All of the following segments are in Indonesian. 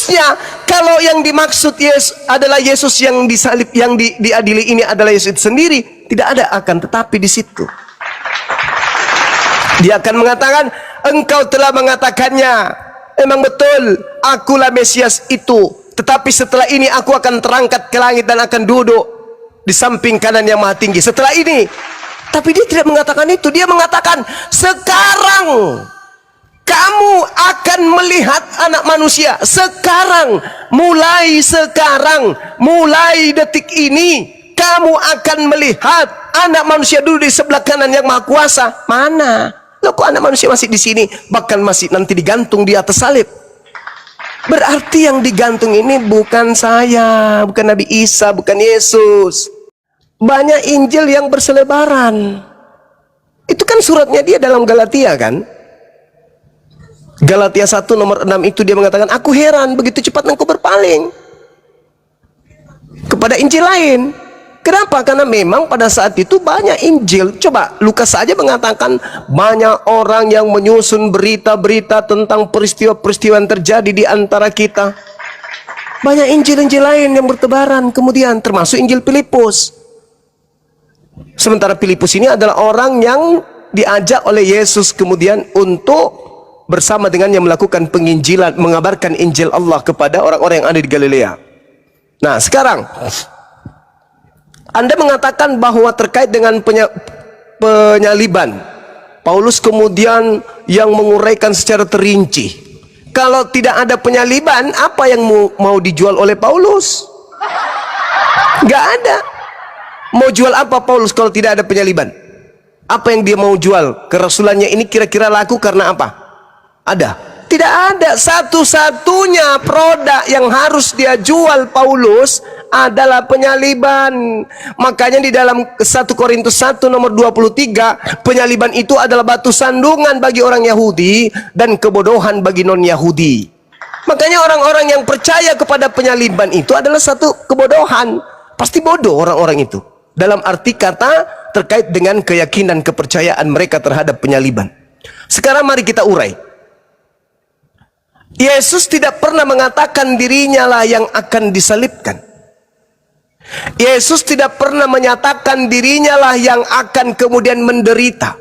Harusnya kalau yang dimaksud Yesus adalah Yesus yang disalib, yang diadili ini adalah Yesus sendiri, tidak ada akan tetapi di situ. Dia akan mengatakan, engkau telah mengatakannya, emang betul, akulah Mesias itu. Tetapi setelah ini aku akan terangkat ke langit dan akan duduk di samping kanan yang maha tinggi. Setelah ini, tapi dia tidak mengatakan itu. Dia mengatakan, sekarang kamu akan melihat anak manusia. Sekarang, mulai detik ini, kamu akan melihat anak manusia duduk di sebelah kanan yang maha kuasa. Mana? Loh, kok anak manusia masih di sini? Bahkan masih nanti digantung di atas salib. Berarti yang digantung ini bukan saya, bukan Nabi Isa, bukan Yesus. Banyak Injil yang berselebaran. Itu kan suratnya dia dalam Galatia kan? Galatia 1 nomor 6 itu dia mengatakan, aku heran begitu cepat engkau berpaling kepada Injil lain. Kenapa? Karena memang pada saat itu banyak Injil. Coba Lukas saja mengatakan banyak orang yang menyusun berita-berita tentang peristiwa-peristiwa yang terjadi di antara kita. Banyak Injil-Injil lain yang bertebaran kemudian, termasuk Injil Filipus. Sementara Filipus ini adalah orang yang diajak oleh Yesus kemudian untuk bersama dengannya melakukan penginjilan, mengabarkan Injil Allah kepada orang-orang yang ada di Galilea. Nah, sekarang Anda mengatakan bahwa terkait dengan penyaliban, Paulus kemudian yang menguraikan secara terinci. Kalau tidak ada penyaliban, apa yang mau dijual oleh Paulus? Gak ada. Mau jual apa Paulus kalau tidak ada penyaliban? Apa yang dia mau jual? Kerasulannya ini kira-kira laku karena apa? Ada? Tidak ada. Satu-satunya produk yang harus dia jual Paulus adalah penyaliban. Makanya di dalam 1 Korintus 1 nomor 23, penyaliban itu adalah batu sandungan bagi orang Yahudi dan kebodohan bagi non-Yahudi. Makanya orang-orang yang percaya kepada penyaliban itu adalah satu kebodohan. Pasti bodoh orang-orang itu. Dalam arti kata terkait dengan keyakinan kepercayaan mereka terhadap penyaliban. Sekarang mari kita urai. Yesus tidak pernah mengatakan dirinya lah yang akan disalibkan. Yesus tidak pernah menyatakan dirinya lah yang akan kemudian menderita.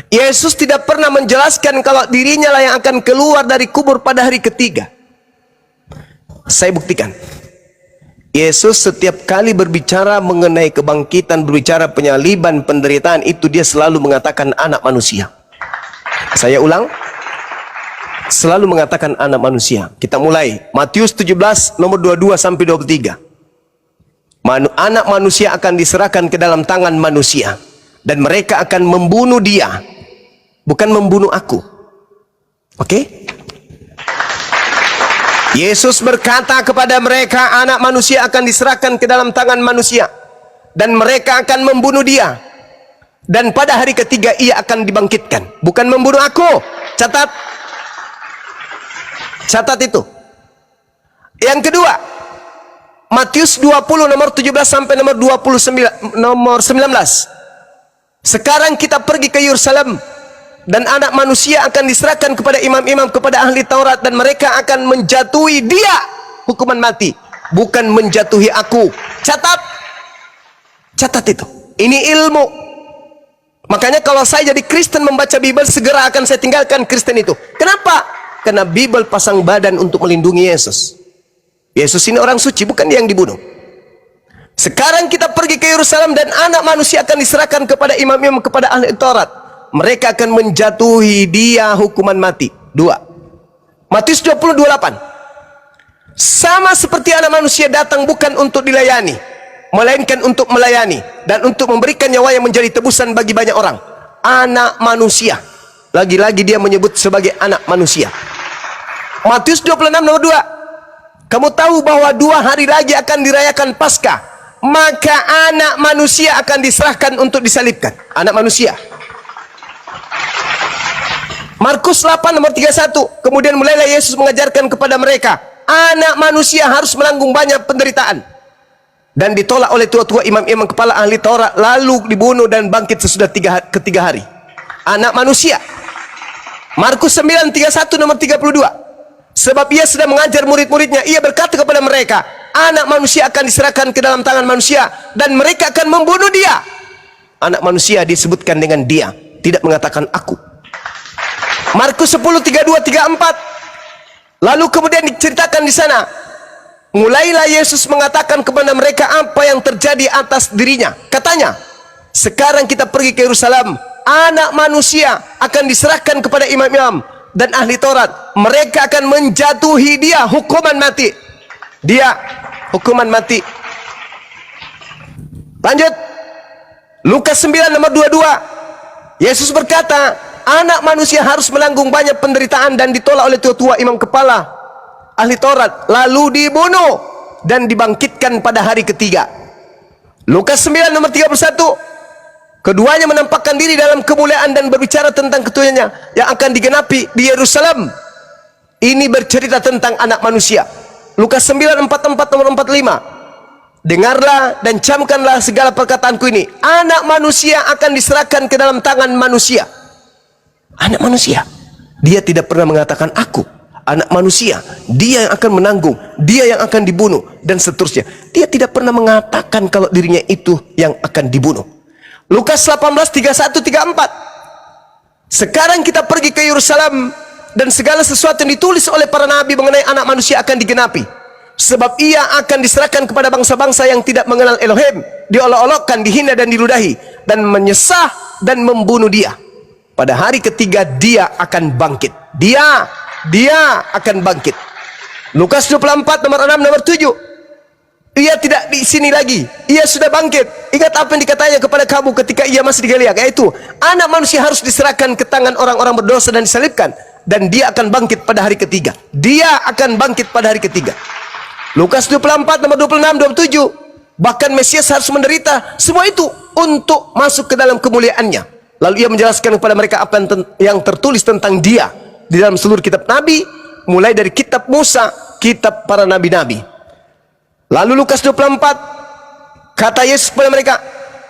Yesus tidak pernah menjelaskan kalau dirinya lah yang akan keluar dari kubur pada hari ketiga. Saya buktikan. Yesus setiap kali berbicara mengenai kebangkitan, berbicara penyaliban, penderitaan, itu dia selalu mengatakan anak manusia. Saya ulang. Selalu mengatakan anak manusia. Kita mulai. Matius 17 nomor 22 sampai 23. Anak manusia akan diserahkan ke dalam tangan manusia. Dan mereka akan membunuh dia. Bukan membunuh aku. Oke? Yesus berkata kepada mereka, anak manusia akan diserahkan ke dalam tangan manusia. Dan mereka akan membunuh dia. Dan pada hari ketiga ia akan dibangkitkan. Bukan membunuh aku. Catat. Catat itu. Yang kedua, Matius 20 nomor 17 sampai nomor 29 nomor 19. Sekarang kita pergi ke Yerusalem dan anak manusia akan diserahkan kepada imam-imam, kepada ahli Taurat, dan mereka akan menjatuhi dia hukuman mati, bukan menjatuhi aku. Catat. Catat itu. Ini ilmu. Makanya kalau saya jadi Kristen membaca Bible, segera akan saya tinggalkan Kristen itu. Kenapa? Karena Bible pasang badan untuk melindungi Yesus. Yesus ini orang suci, bukan dia yang dibunuh. Sekarang kita pergi ke Yerusalem dan anak manusia akan diserahkan kepada imam-imam, kepada ahli Taurat. Mereka akan menjatuhi dia hukuman mati. 2. Matius 20:28. Sama seperti anak manusia datang bukan untuk dilayani, melainkan untuk melayani dan untuk memberikan nyawanya menjadi tebusan bagi banyak orang. Anak manusia. Lagi-lagi dia menyebut sebagai anak manusia. Matius 26 nomor 2. Kamu tahu bahwa 2 hari lagi akan dirayakan Paskah. Maka anak manusia akan diserahkan untuk disalibkan. Anak manusia. Markus 8 nomor 31. Kemudian mulailah Yesus mengajarkan kepada mereka, anak manusia harus menanggung banyak penderitaan. Dan ditolak oleh tua-tua imam-imam kepala ahli Taurat, lalu dibunuh dan bangkit sesudah ketiga hari. Anak manusia. Markus 9:31 nomor 32. Sebab ia sedang mengajar murid-muridnya. Ia berkata kepada mereka, anak manusia akan diserahkan ke dalam tangan manusia, dan mereka akan membunuh dia. Anak manusia disebutkan dengan dia, tidak mengatakan aku. Markus 10, 32, 34. Lalu kemudian diceritakan di sana, mulailah Yesus mengatakan kepada mereka apa yang terjadi atas dirinya. Katanya, sekarang kita pergi ke Yerusalem. Anak manusia akan diserahkan kepada imam-imam dan ahli Taurat. Mereka akan menjatuhi dia hukuman mati. Dia hukuman mati. Lanjut. Lukas 9 nomor 22. Yesus berkata, anak manusia harus menanggung banyak penderitaan dan ditolak oleh tua-tua imam kepala ahli Taurat, lalu dibunuh dan dibangkitkan pada hari ketiga. Lukas 9 nomor 31. Keduanya menampakkan diri dalam kemuliaan dan berbicara tentang ketuanya yang akan digenapi di Yerusalem. Ini bercerita tentang anak manusia. Lukas 9:44 nomor 45. Dengarlah dan camkanlah segala perkataanku ini. Anak manusia akan diserahkan ke dalam tangan manusia. Anak manusia. Dia tidak pernah mengatakan aku. Anak manusia. Dia yang akan menanggung. Dia yang akan dibunuh. Dan seterusnya. Dia tidak pernah mengatakan kalau dirinya itu yang akan dibunuh. Lukas 18, 31, 34. Sekarang kita pergi ke Yerusalem, dan segala sesuatu yang ditulis oleh para nabi mengenai anak manusia akan digenapi. Sebab ia akan diserahkan kepada bangsa-bangsa yang tidak mengenal Elohim, diolok-olokkan, dihina dan diludahi, dan menyesah dan membunuh dia. Pada hari ketiga dia akan bangkit. Dia akan bangkit. Lukas 24 nomor 6 nomor 7. Ia tidak di sini lagi, ia sudah bangkit. Ingat apa yang dikatanya kepada kamu ketika ia masih di Galilea, yaitu anak manusia harus diserahkan ke tangan orang-orang berdosa dan disalibkan, dan dia akan bangkit pada hari ketiga. Dia akan bangkit pada hari ketiga. Lukas 24 nomor 26 27. Bahkan Mesias harus menderita semua itu untuk masuk ke dalam kemuliaannya. Lalu ia menjelaskan kepada mereka apa yang tertulis tentang dia di dalam seluruh kitab nabi, mulai dari kitab Musa, kitab para nabi-nabi. Lalu Lukas 24, kata Yesus kepada mereka,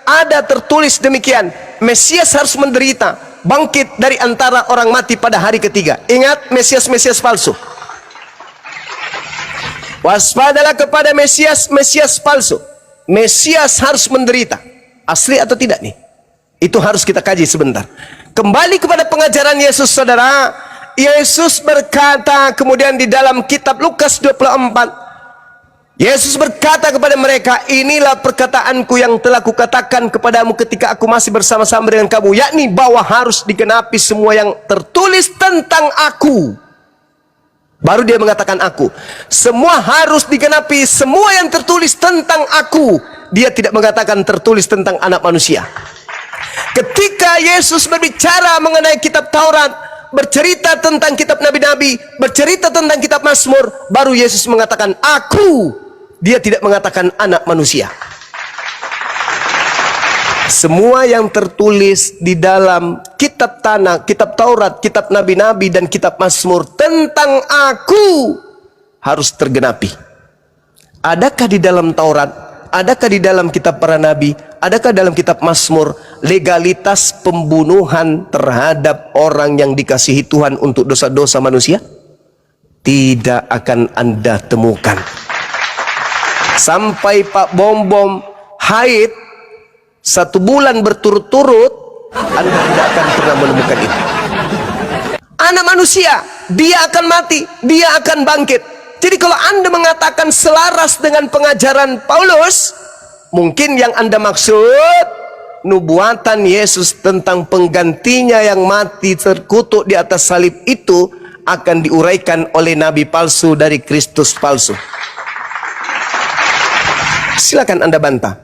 ada tertulis demikian, Mesias harus menderita, bangkit dari antara orang mati pada hari ketiga. Ingat, Mesias palsu. Waspadalah kepada Mesias palsu. Mesias harus menderita. Asli atau tidak nih? Itu harus kita kaji sebentar. Kembali kepada pengajaran Yesus, saudara. Yesus berkata kemudian di dalam kitab Lukas 24, Yesus berkata kepada mereka, inilah perkataanku yang telah kukatakan kepadamu ketika aku masih bersama-sama dengan kamu, yakni bahwa harus digenapi semua yang tertulis tentang aku. Baru dia mengatakan aku. Semua harus digenapi, semua yang tertulis tentang aku. Dia tidak mengatakan tertulis tentang anak manusia. Ketika Yesus berbicara mengenai kitab Taurat, bercerita tentang kitab nabi-nabi, bercerita tentang kitab Mazmur, baru Yesus mengatakan aku. Dia tidak mengatakan anak manusia. Semua yang tertulis di dalam kitab tanah, kitab Taurat, kitab nabi-nabi dan kitab Mazmur tentang aku harus tergenapi. Adakah di dalam Taurat, adakah di dalam kitab para nabi, adakah dalam kitab Mazmur legalitas pembunuhan terhadap orang yang dikasihi Tuhan untuk dosa-dosa manusia? Tidak akan Anda temukan. Sampai Pak Bom haid 1 bulan berturut-turut, Anda tidak akan pernah menemukan itu. Anak manusia, dia akan mati, dia akan bangkit. Jadi kalau Anda mengatakan selaras dengan pengajaran Paulus, mungkin yang Anda maksud nubuatan Yesus tentang penggantinya yang mati terkutuk di atas salib itu akan diuraikan oleh nabi palsu dari Kristus palsu. Silakan Anda bantah.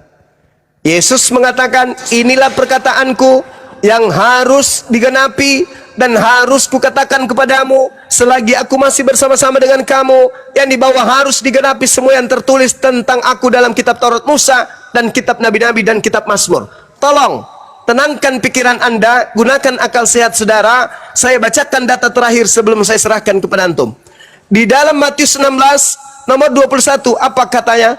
Yesus mengatakan, inilah perkataanku yang harus digenapi dan harus kukatakan kepadamu selagi aku masih bersama-sama dengan kamu, yang di bawah harus digenapi semua yang tertulis tentang aku dalam kitab Taurat Musa dan kitab nabi-nabi dan kitab Mazmur. Tolong tenangkan pikiran Anda, gunakan akal sehat saudara. Saya bacakan data terakhir sebelum saya serahkan kepada antum. Di dalam Matius 16 nomor 21, apa katanya?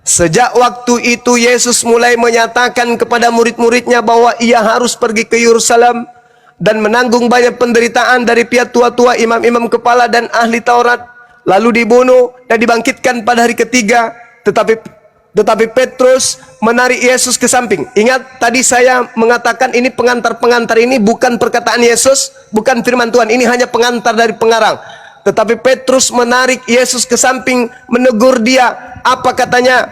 Sejak waktu itu Yesus mulai menyatakan kepada murid-muridnya bahwa ia harus pergi ke Yerusalem, dan menanggung banyak penderitaan dari pihak tua-tua, imam-imam kepala dan ahli Taurat, lalu dibunuh dan dibangkitkan pada hari ketiga. Tetapi Petrus menarik Yesus ke samping. Ingat tadi saya mengatakan ini pengantar-pengantar ini bukan perkataan Yesus, bukan firman Tuhan, ini hanya pengantar dari pengarang. Tetapi Petrus menarik Yesus ke samping, menegur dia. Apa katanya?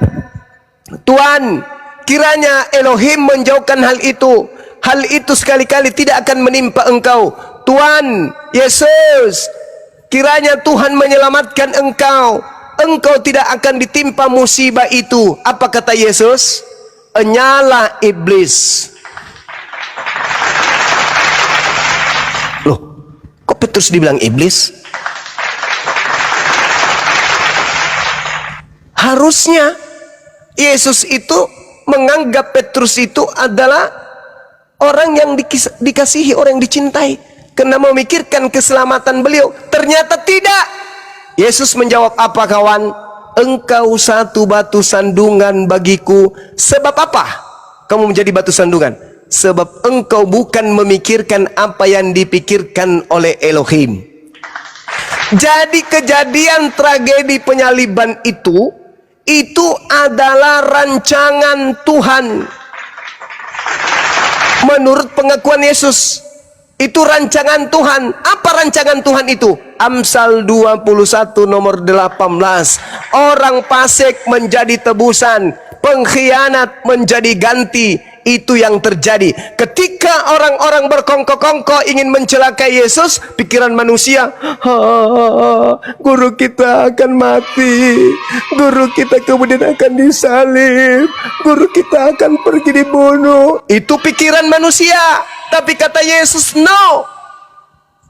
Tuhan, kiranya Elohim menjauhkan hal itu. Hal itu sekali-kali tidak akan menimpa engkau. Tuhan Yesus, kiranya Tuhan menyelamatkan engkau. Engkau tidak akan ditimpa musibah itu. Apa kata Yesus? Enyalah iblis. Loh, kok Petrus dibilang iblis? Harusnya Yesus itu menganggap Petrus itu adalah orang yang dikasihi, orang yang dicintai, karena memikirkan keselamatan beliau. Ternyata tidak. Yesus menjawab apa kawan? Engkau satu batu sandungan bagiku. Sebab apa kamu menjadi batu sandungan? Sebab engkau bukan memikirkan apa yang dipikirkan oleh Elohim. Jadi kejadian tragedi penyaliban itu adalah rancangan Tuhan. Menurut pengakuan Yesus, itu rancangan Tuhan. Apa rancangan Tuhan itu? Amsal 21 nomor 18. Orang fasik menjadi tebusan, pengkhianat menjadi ganti. Itu yang terjadi ketika orang-orang berkongkok-kongkok ingin mencelakai Yesus. Pikiran manusia, guru kita akan mati, guru kita kemudian akan disalib, guru kita akan pergi dibunuh. Itu pikiran manusia. Tapi kata Yesus, no,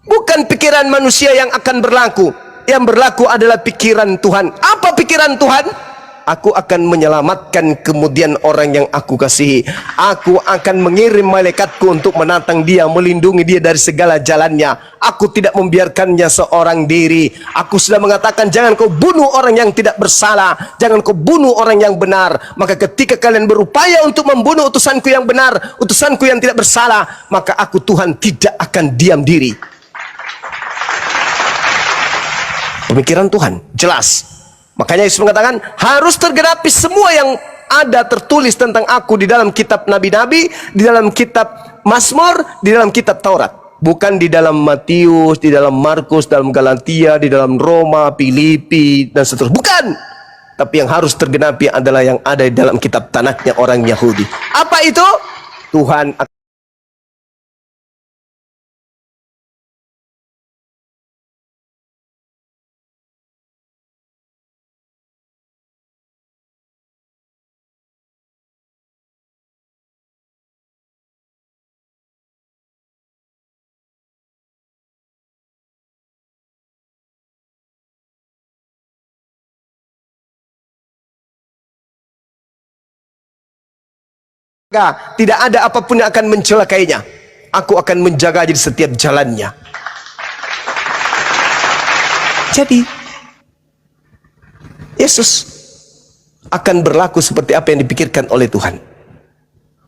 bukan pikiran manusia yang akan berlaku. Yang berlaku adalah pikiran Tuhan. Apa pikiran Tuhan? Aku akan menyelamatkan kemudian orang yang aku kasihi. Aku akan mengirim malaikatku untuk menatang dia, melindungi dia dari segala jalannya. Aku tidak membiarkannya seorang diri. Aku sudah mengatakan, jangan kau bunuh orang yang tidak bersalah, jangan kau bunuh orang yang benar. Maka ketika kalian berupaya untuk membunuh utusanku yang benar, utusanku yang tidak bersalah, maka aku Tuhan tidak akan diam diri. Pemikiran Tuhan jelas. Makanya Yesus mengatakan harus tergenapi semua yang ada tertulis tentang aku di dalam kitab nabi-nabi, di dalam kitab Mazmur, di dalam kitab Taurat. Bukan di dalam Matius, di dalam Markus, dalam Galatia, di dalam Roma, Filipi, dan seterusnya. Bukan. Tapi yang harus tergenapi adalah yang ada di dalam kitab Tanaknya orang Yahudi. Apa itu? Tuhan akan tidak ada apapun yang akan mencelakainya. Aku akan menjaga di setiap jalannya. Jadi Yesus akan berlaku seperti apa yang dipikirkan oleh Tuhan.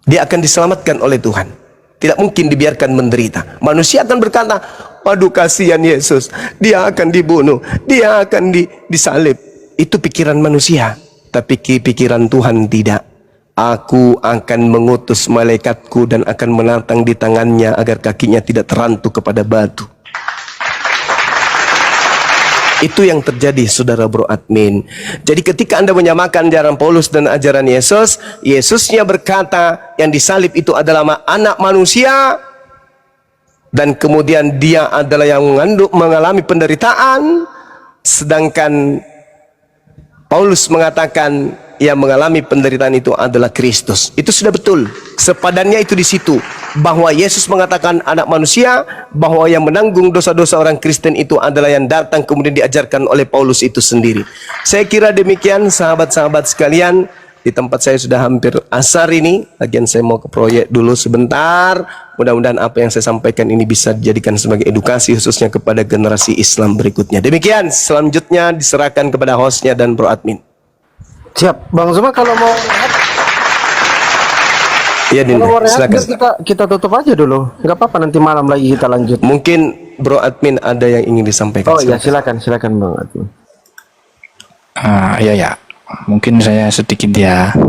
Dia akan diselamatkan oleh Tuhan. Tidak mungkin dibiarkan menderita. Manusia akan berkata, waduh kasihan Yesus, dia akan dibunuh, dia akan disalib. Itu pikiran manusia. Tapi pikiran Tuhan tidak. Aku akan mengutus malaikatku dan akan menatang di tangannya agar kakinya tidak terantuk kepada batu. Itu yang terjadi, saudara bro admin. Jadi ketika Anda menyamakan ajaran Paulus dan ajaran Yesus, Yesusnya berkata yang disalib itu adalah anak manusia, dan kemudian dia adalah yang mengalami penderitaan, sedangkan Paulus mengatakan yang mengalami penderitaan itu adalah Kristus. Itu sudah betul. Sepadannya itu di situ. Bahwa Yesus mengatakan anak manusia, bahwa yang menanggung dosa-dosa orang Kristen itu adalah yang datang kemudian diajarkan oleh Paulus itu sendiri. Saya kira demikian sahabat-sahabat sekalian. Di tempat saya sudah hampir asar ini. Lagian saya mau ke proyek dulu sebentar. Mudah-mudahan apa yang saya sampaikan ini bisa dijadikan sebagai edukasi khususnya kepada generasi Islam berikutnya. Demikian, selanjutnya diserahkan kepada hostnya dan bro admin. Siap, Bang Zuma kalau mau lihat. Ya Dinda, Kalau mau rehat, silakan. kita tutup aja dulu. Nggak apa-apa, nanti malam lagi kita lanjut. Mungkin Bro Admin ada yang ingin disampaikan. Oh iya, silakan Bang Admin. Ya, mungkin saya sedikit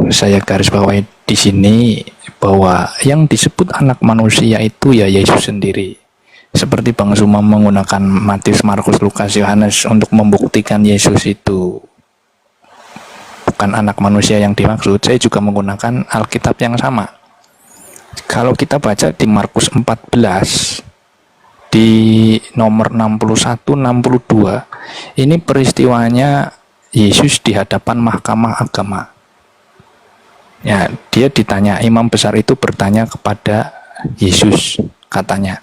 saya garis bawahi di sini bahwa yang disebut anak manusia itu ya Yesus sendiri. Seperti Bang Zuma menggunakan Matius, Markus, Lukas, Yohanes untuk membuktikan Yesus itu bukan anak manusia yang dimaksud, saya juga menggunakan Alkitab yang sama. Kalau kita baca di Markus 14 di nomor 61-62, ini peristiwanya Yesus di hadapan mahkamah agama. Ya, dia ditanya, imam besar itu bertanya kepada Yesus, katanya,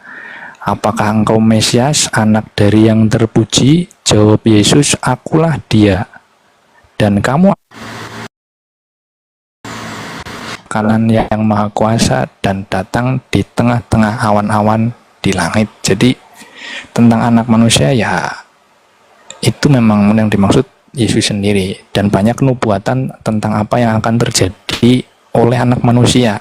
apakah engkau Mesias, anak dari yang terpuji? Jawab Yesus, akulah dia. Dan kamu kanan yang maha kuasa dan datang di tengah-tengah awan-awan di langit. Jadi tentang anak manusia ya itu memang yang dimaksud Yesus sendiri, dan banyak nubuatan tentang apa yang akan terjadi oleh anak manusia.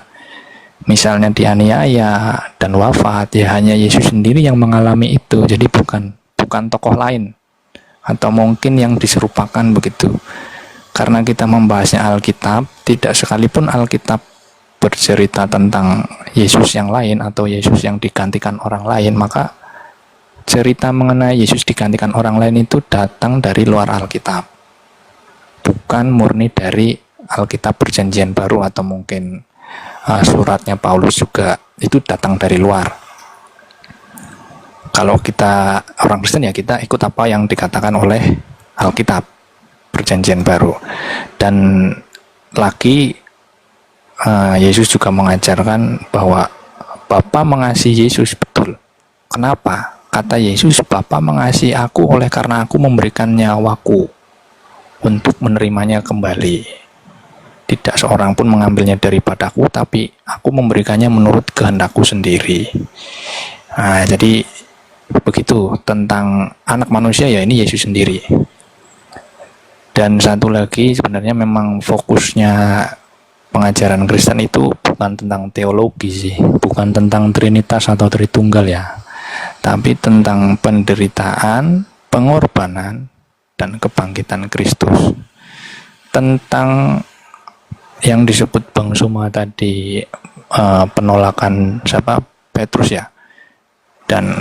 Misalnya dianiaya dan wafat, ya hanya Yesus sendiri yang mengalami itu. Jadi bukan tokoh lain atau mungkin yang diserupakan begitu. Karena kita membahasnya Alkitab, tidak sekalipun Alkitab bercerita tentang Yesus yang lain atau Yesus yang digantikan orang lain, maka cerita mengenai Yesus digantikan orang lain itu datang dari luar Alkitab, bukan murni dari Alkitab Perjanjian Baru atau mungkin suratnya Paulus juga itu datang dari luar. Kalau kita orang Kristen ya kita ikut apa yang dikatakan oleh Alkitab Perjanjian Baru. Dan lagi Yesus juga mengajarkan bahwa Bapa mengasihi Yesus, betul. Kenapa? Kata Yesus, Bapa mengasihi aku oleh karena aku memberikan nyawaku untuk menerimanya kembali. Tidak seorang pun mengambilnya daripadaku, tapi aku memberikannya menurut kehendakku sendiri. Nah, jadi begitu tentang anak manusia, ya ini Yesus sendiri. Dan satu lagi, sebenarnya memang fokusnya pengajaran Kristen itu bukan tentang teologi sih, bukan tentang Trinitas atau Tritunggal ya, tapi tentang penderitaan, pengorbanan, dan kebangkitan Kristus. Tentang yang disebut Bang Suma tadi, penolakan Petrus ya, dan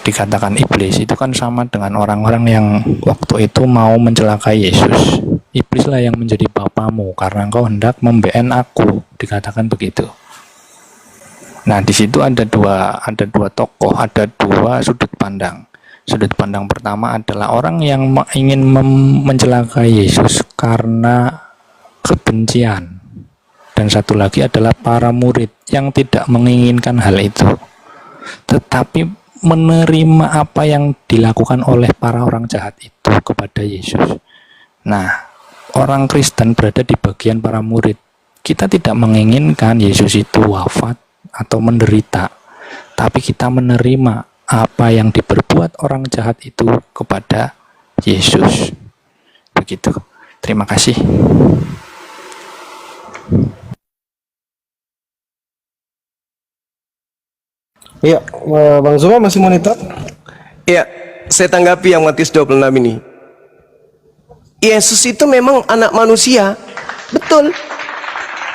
dikatakan iblis, itu kan sama dengan orang-orang yang waktu itu mau mencelakai Yesus. Iblislah yang menjadi bapamu karena engkau hendak membeen aku, dikatakan begitu. Nah, di situ ada dua tokoh, ada dua sudut pandang. Sudut pandang pertama adalah orang yang ingin mencelakai Yesus karena kebencian. Dan satu lagi adalah para murid yang tidak menginginkan hal itu, tetapi menerima apa yang dilakukan oleh para orang jahat itu kepada Yesus. Nah, orang Kristen berada di bagian para murid. Kita tidak menginginkan Yesus itu wafat atau menderita, tapi kita menerima apa yang diperbuat orang jahat itu kepada Yesus. Begitu. Terima kasih. Iya, Bang Zuma masih monitor? Ya, saya tanggapi yang Matius 26 ini. Yesus itu memang anak manusia, betul.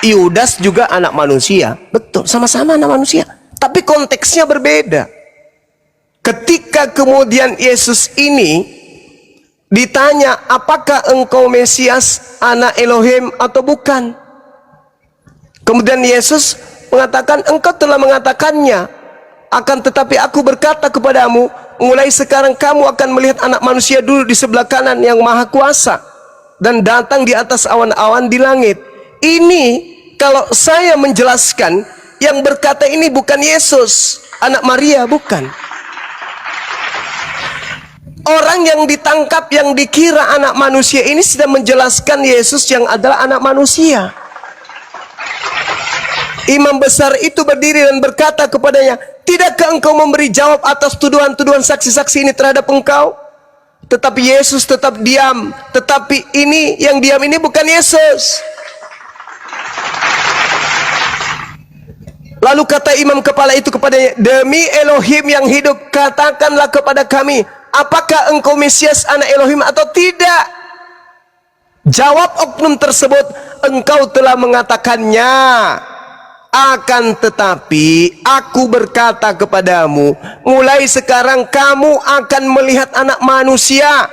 Yudas juga anak manusia, betul. Sama-sama anak manusia, tapi konteksnya berbeda. Ketika kemudian Yesus ini ditanya, apakah engkau Mesias, anak Elohim atau bukan? Kemudian Yesus mengatakan, engkau telah mengatakannya, akan tetapi aku berkata kepadamu, mulai sekarang kamu akan melihat anak manusia duduk di sebelah kanan yang maha kuasa dan datang di atas awan-awan di langit. Ini kalau saya menjelaskan, yang berkata ini bukan Yesus, anak Maria, bukan. Orang yang ditangkap, yang dikira anak manusia ini sedang menjelaskan Yesus yang adalah anak manusia. Imam besar itu berdiri dan berkata kepadanya, tidakkah engkau memberi jawab atas tuduhan-tuduhan saksi-saksi ini terhadap engkau? Tetapi Yesus tetap diam. Tetapi ini yang diam ini bukan Yesus. Lalu kata imam kepala itu kepadanya, demi Elohim yang hidup, katakanlah kepada kami, apakah engkau Mesias anak Elohim atau tidak? Jawab oknum tersebut, engkau telah mengatakannya. Akan tetapi aku berkata kepadamu, mulai sekarang kamu akan melihat anak manusia.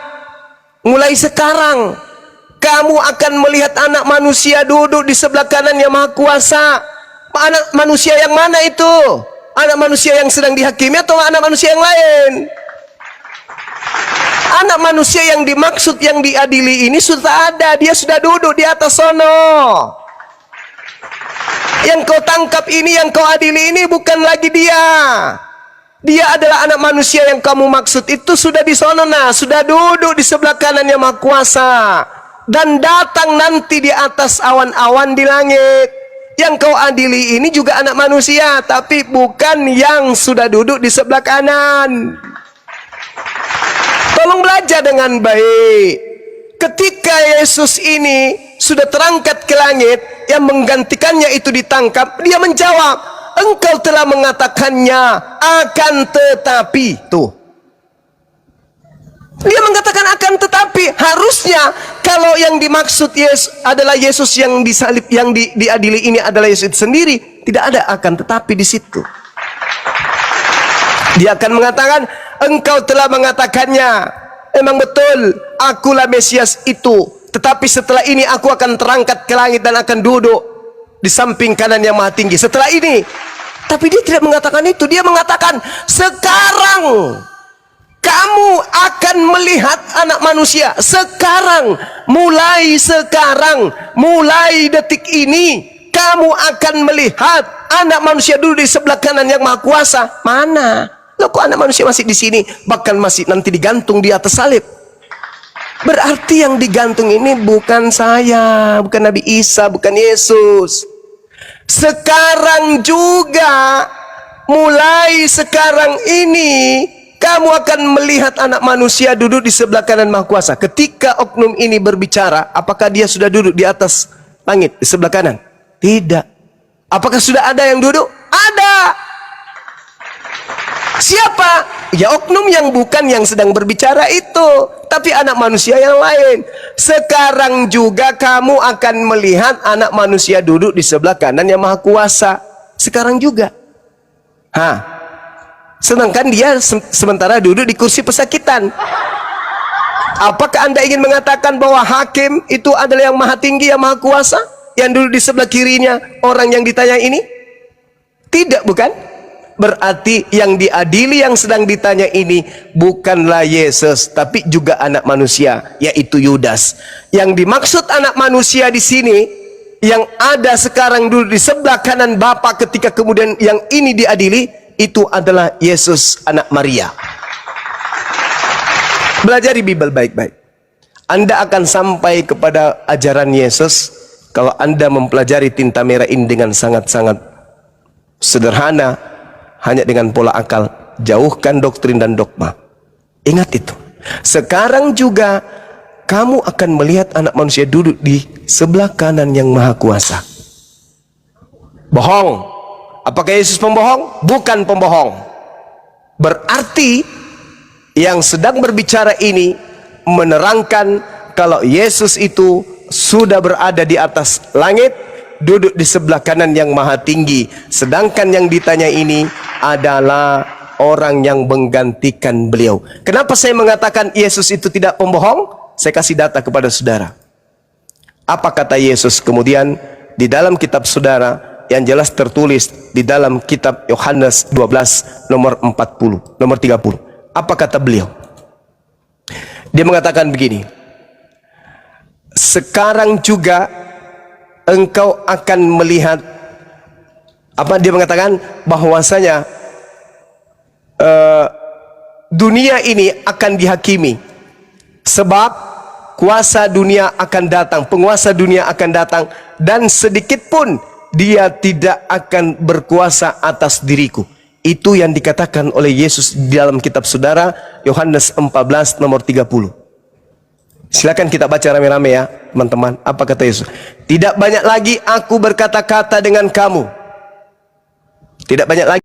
Mulai sekarang kamu akan melihat anak manusia duduk di sebelah kanan yang Maha Kuasa. Anak manusia yang mana itu? Anak manusia yang sedang dihakimi atau anak manusia yang lain? Anak manusia yang dimaksud, yang diadili ini sudah ada. Dia sudah duduk di atas sono. Yang kau tangkap ini, yang kau adili ini bukan lagi dia. Dia adalah anak manusia yang kamu maksud itu sudah di sono, nah, sudah duduk di sebelah kanan yang Maha Kuasa. Dan datang nanti di atas awan-awan di langit. Yang kau adili ini juga anak manusia, tapi bukan yang sudah duduk di sebelah kanan. Tolong belajar dengan baik. Ketika Yesus ini sudah terangkat ke langit, yang menggantikannya itu ditangkap, dia menjawab, engkau telah mengatakannya, akan tetapi. Tuh, dia mengatakan akan tetapi. Harusnya kalau yang dimaksud Yesus adalah Yesus yang disalib, yang diadili ini adalah Yesus sendiri, tidak ada akan tetapi di situ. Dia akan mengatakan, engkau telah mengatakannya, memang betul, akulah Mesias itu. Tetapi setelah ini aku akan terangkat ke langit dan akan duduk di samping kanan yang Maha Tinggi. Setelah ini. Tapi dia tidak mengatakan itu. Dia mengatakan, sekarang kamu akan melihat anak manusia. Sekarang, mulai sekarang, mulai detik ini, kamu akan melihat anak manusia duduk di sebelah kanan yang Maha Kuasa. Mana? Loh, kok anak manusia masih di sini? Bahkan masih nanti digantung di atas salib. Berarti yang digantung ini bukan saya, bukan Nabi Isa, bukan Yesus. Sekarang juga, mulai sekarang ini, kamu akan melihat anak manusia duduk di sebelah kanan Maha Kuasa. Ketika oknum ini berbicara, apakah dia sudah duduk di atas langit, di sebelah kanan? Tidak. Apakah sudah ada yang duduk? Ada. Siapa? Ya oknum yang bukan yang sedang berbicara itu, tapi anak manusia yang lain. Sekarang juga kamu akan melihat anak manusia duduk di sebelah kanan yang Maha Kuasa. Sekarang juga. Sedangkan dia sementara duduk di kursi pesakitan. Apakah Anda ingin mengatakan bahwa hakim itu adalah yang Maha Tinggi, yang Maha Kuasa, yang duduk di sebelah kirinya orang yang ditanya ini? Tidak, bukan? Berarti yang diadili, yang sedang ditanya ini bukanlah Yesus, tapi juga anak manusia, yaitu Yudas. Yang dimaksud anak manusia di sini, yang ada sekarang duduk di sebelah kanan Bapa ketika kemudian yang ini diadili, itu adalah Yesus anak Maria. Belajari Bible baik-baik. Anda akan sampai kepada ajaran Yesus kalau Anda mempelajari tinta merah ini dengan sangat-sangat sederhana, hanya dengan pola akal. Jauhkan doktrin dan dogma. Ingat itu. Sekarang juga kamu akan melihat anak manusia duduk di sebelah kanan yang Maha Kuasa. Bohong. Apakah Yesus pembohong? Bukan pembohong. Berarti yang sedang berbicara ini menerangkan kalau Yesus itu sudah berada di atas langit, duduk di sebelah kanan yang Maha Tinggi. Sedangkan yang ditanya ini adalah orang yang menggantikan beliau. Kenapa saya mengatakan Yesus itu tidak pembohong? Saya kasih data kepada saudara. Apa kata Yesus kemudian di dalam kitab saudara yang jelas tertulis di dalam kitab Yohanes 12 nomor 40, nomor 30. Apa kata beliau? Dia mengatakan begini, sekarang juga engkau akan melihat, apa dia mengatakan? Bahwasanya dunia ini akan dihakimi, sebab kuasa dunia akan datang, penguasa dunia akan datang, dan sedikit pun dia tidak akan berkuasa atas diriku. Itu yang dikatakan oleh Yesus di dalam kitab saudara Yohanes 14 nomor 30. Silakan kita baca rame-rame ya teman-teman. Apa kata Yesus? Tidak banyak lagi aku berkata-kata dengan kamu. Tidak banyak lagi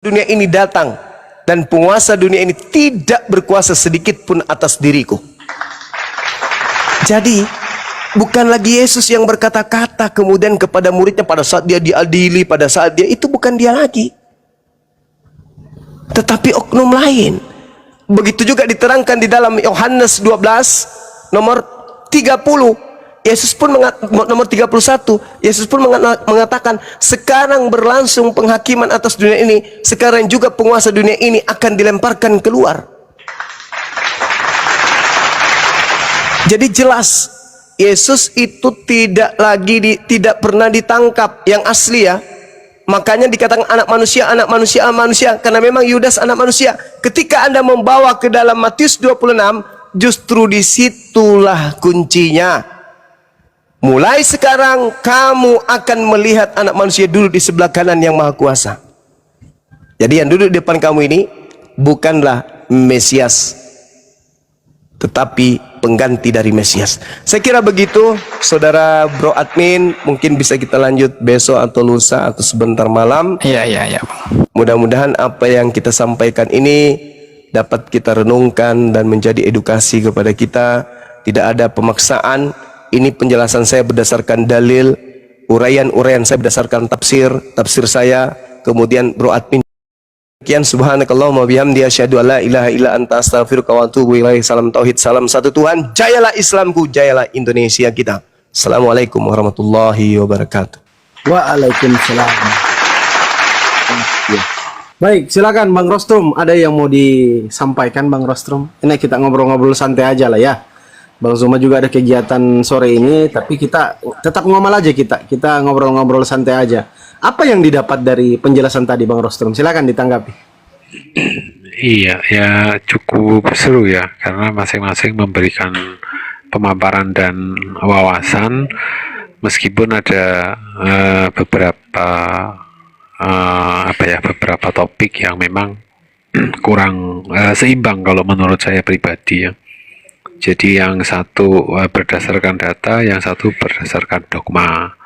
dunia ini datang, dan penguasa dunia ini tidak berkuasa sedikit pun atas diriku. Jadi bukan lagi Yesus yang berkata-kata kemudian kepada muridnya pada saat dia diadili, pada saat dia itu, bukan dia lagi, tetapi oknum lain. Begitu juga diterangkan di dalam Yohanes 12 nomor 30. Yesus pun nomor 31, Yesus pun mengatakan, sekarang berlangsung penghakiman atas dunia ini, sekarang juga penguasa dunia ini akan dilemparkan keluar. Jadi jelas Yesus itu tidak pernah ditangkap yang asli ya. Makanya dikatakan anak manusia, anak manusia, anak manusia, karena memang Yudas anak manusia. Ketika Anda membawa ke dalam Matius 26, justru disitulah kuncinya. Mulai sekarang kamu akan melihat anak manusia duduk di sebelah kanan yang maha kuasa. Jadi yang duduk di depan kamu ini bukanlah Mesias, tetapi pengganti dari Mesias. Saya kira begitu, saudara Bro Admin. Mungkin bisa kita lanjut besok atau lusa atau sebentar malam. Iya, Bang. Mudah-mudahan apa yang kita sampaikan ini dapat kita renungkan dan menjadi edukasi kepada kita. Tidak ada pemaksaan. Ini penjelasan saya berdasarkan dalil, uraian saya berdasarkan tafsir saya. Kemudian Bro Admin, sekian, subhanakallahumma bihamdi asyhadu an la ilaha illa anta astaghfiruka wa atubu ilaik. Salam tauhid, salam satu Tuhan. Jayalah Islamku, jayalah Indonesia kita. Assalamualaikum warahmatullahi wabarakatuh. Waalaikumsalam. Baik, silakan Bang Rostrum. Ada yang mau disampaikan Bang Rostrum? Ini kita ngobrol-ngobrol santai aja lah ya. Bang Zuma juga ada kegiatan sore ini, tapi kita tetap ngomong aja, kita ngobrol-ngobrol santai aja. Apa yang didapat dari penjelasan tadi Bang Rostrum? Silakan ditanggapi. Iya, ya cukup seru ya, karena masing-masing memberikan pemaparan dan wawasan, meskipun ada beberapa topik yang memang kurang seimbang kalau menurut saya pribadi ya. Jadi yang satu berdasarkan data, yang satu berdasarkan dogma.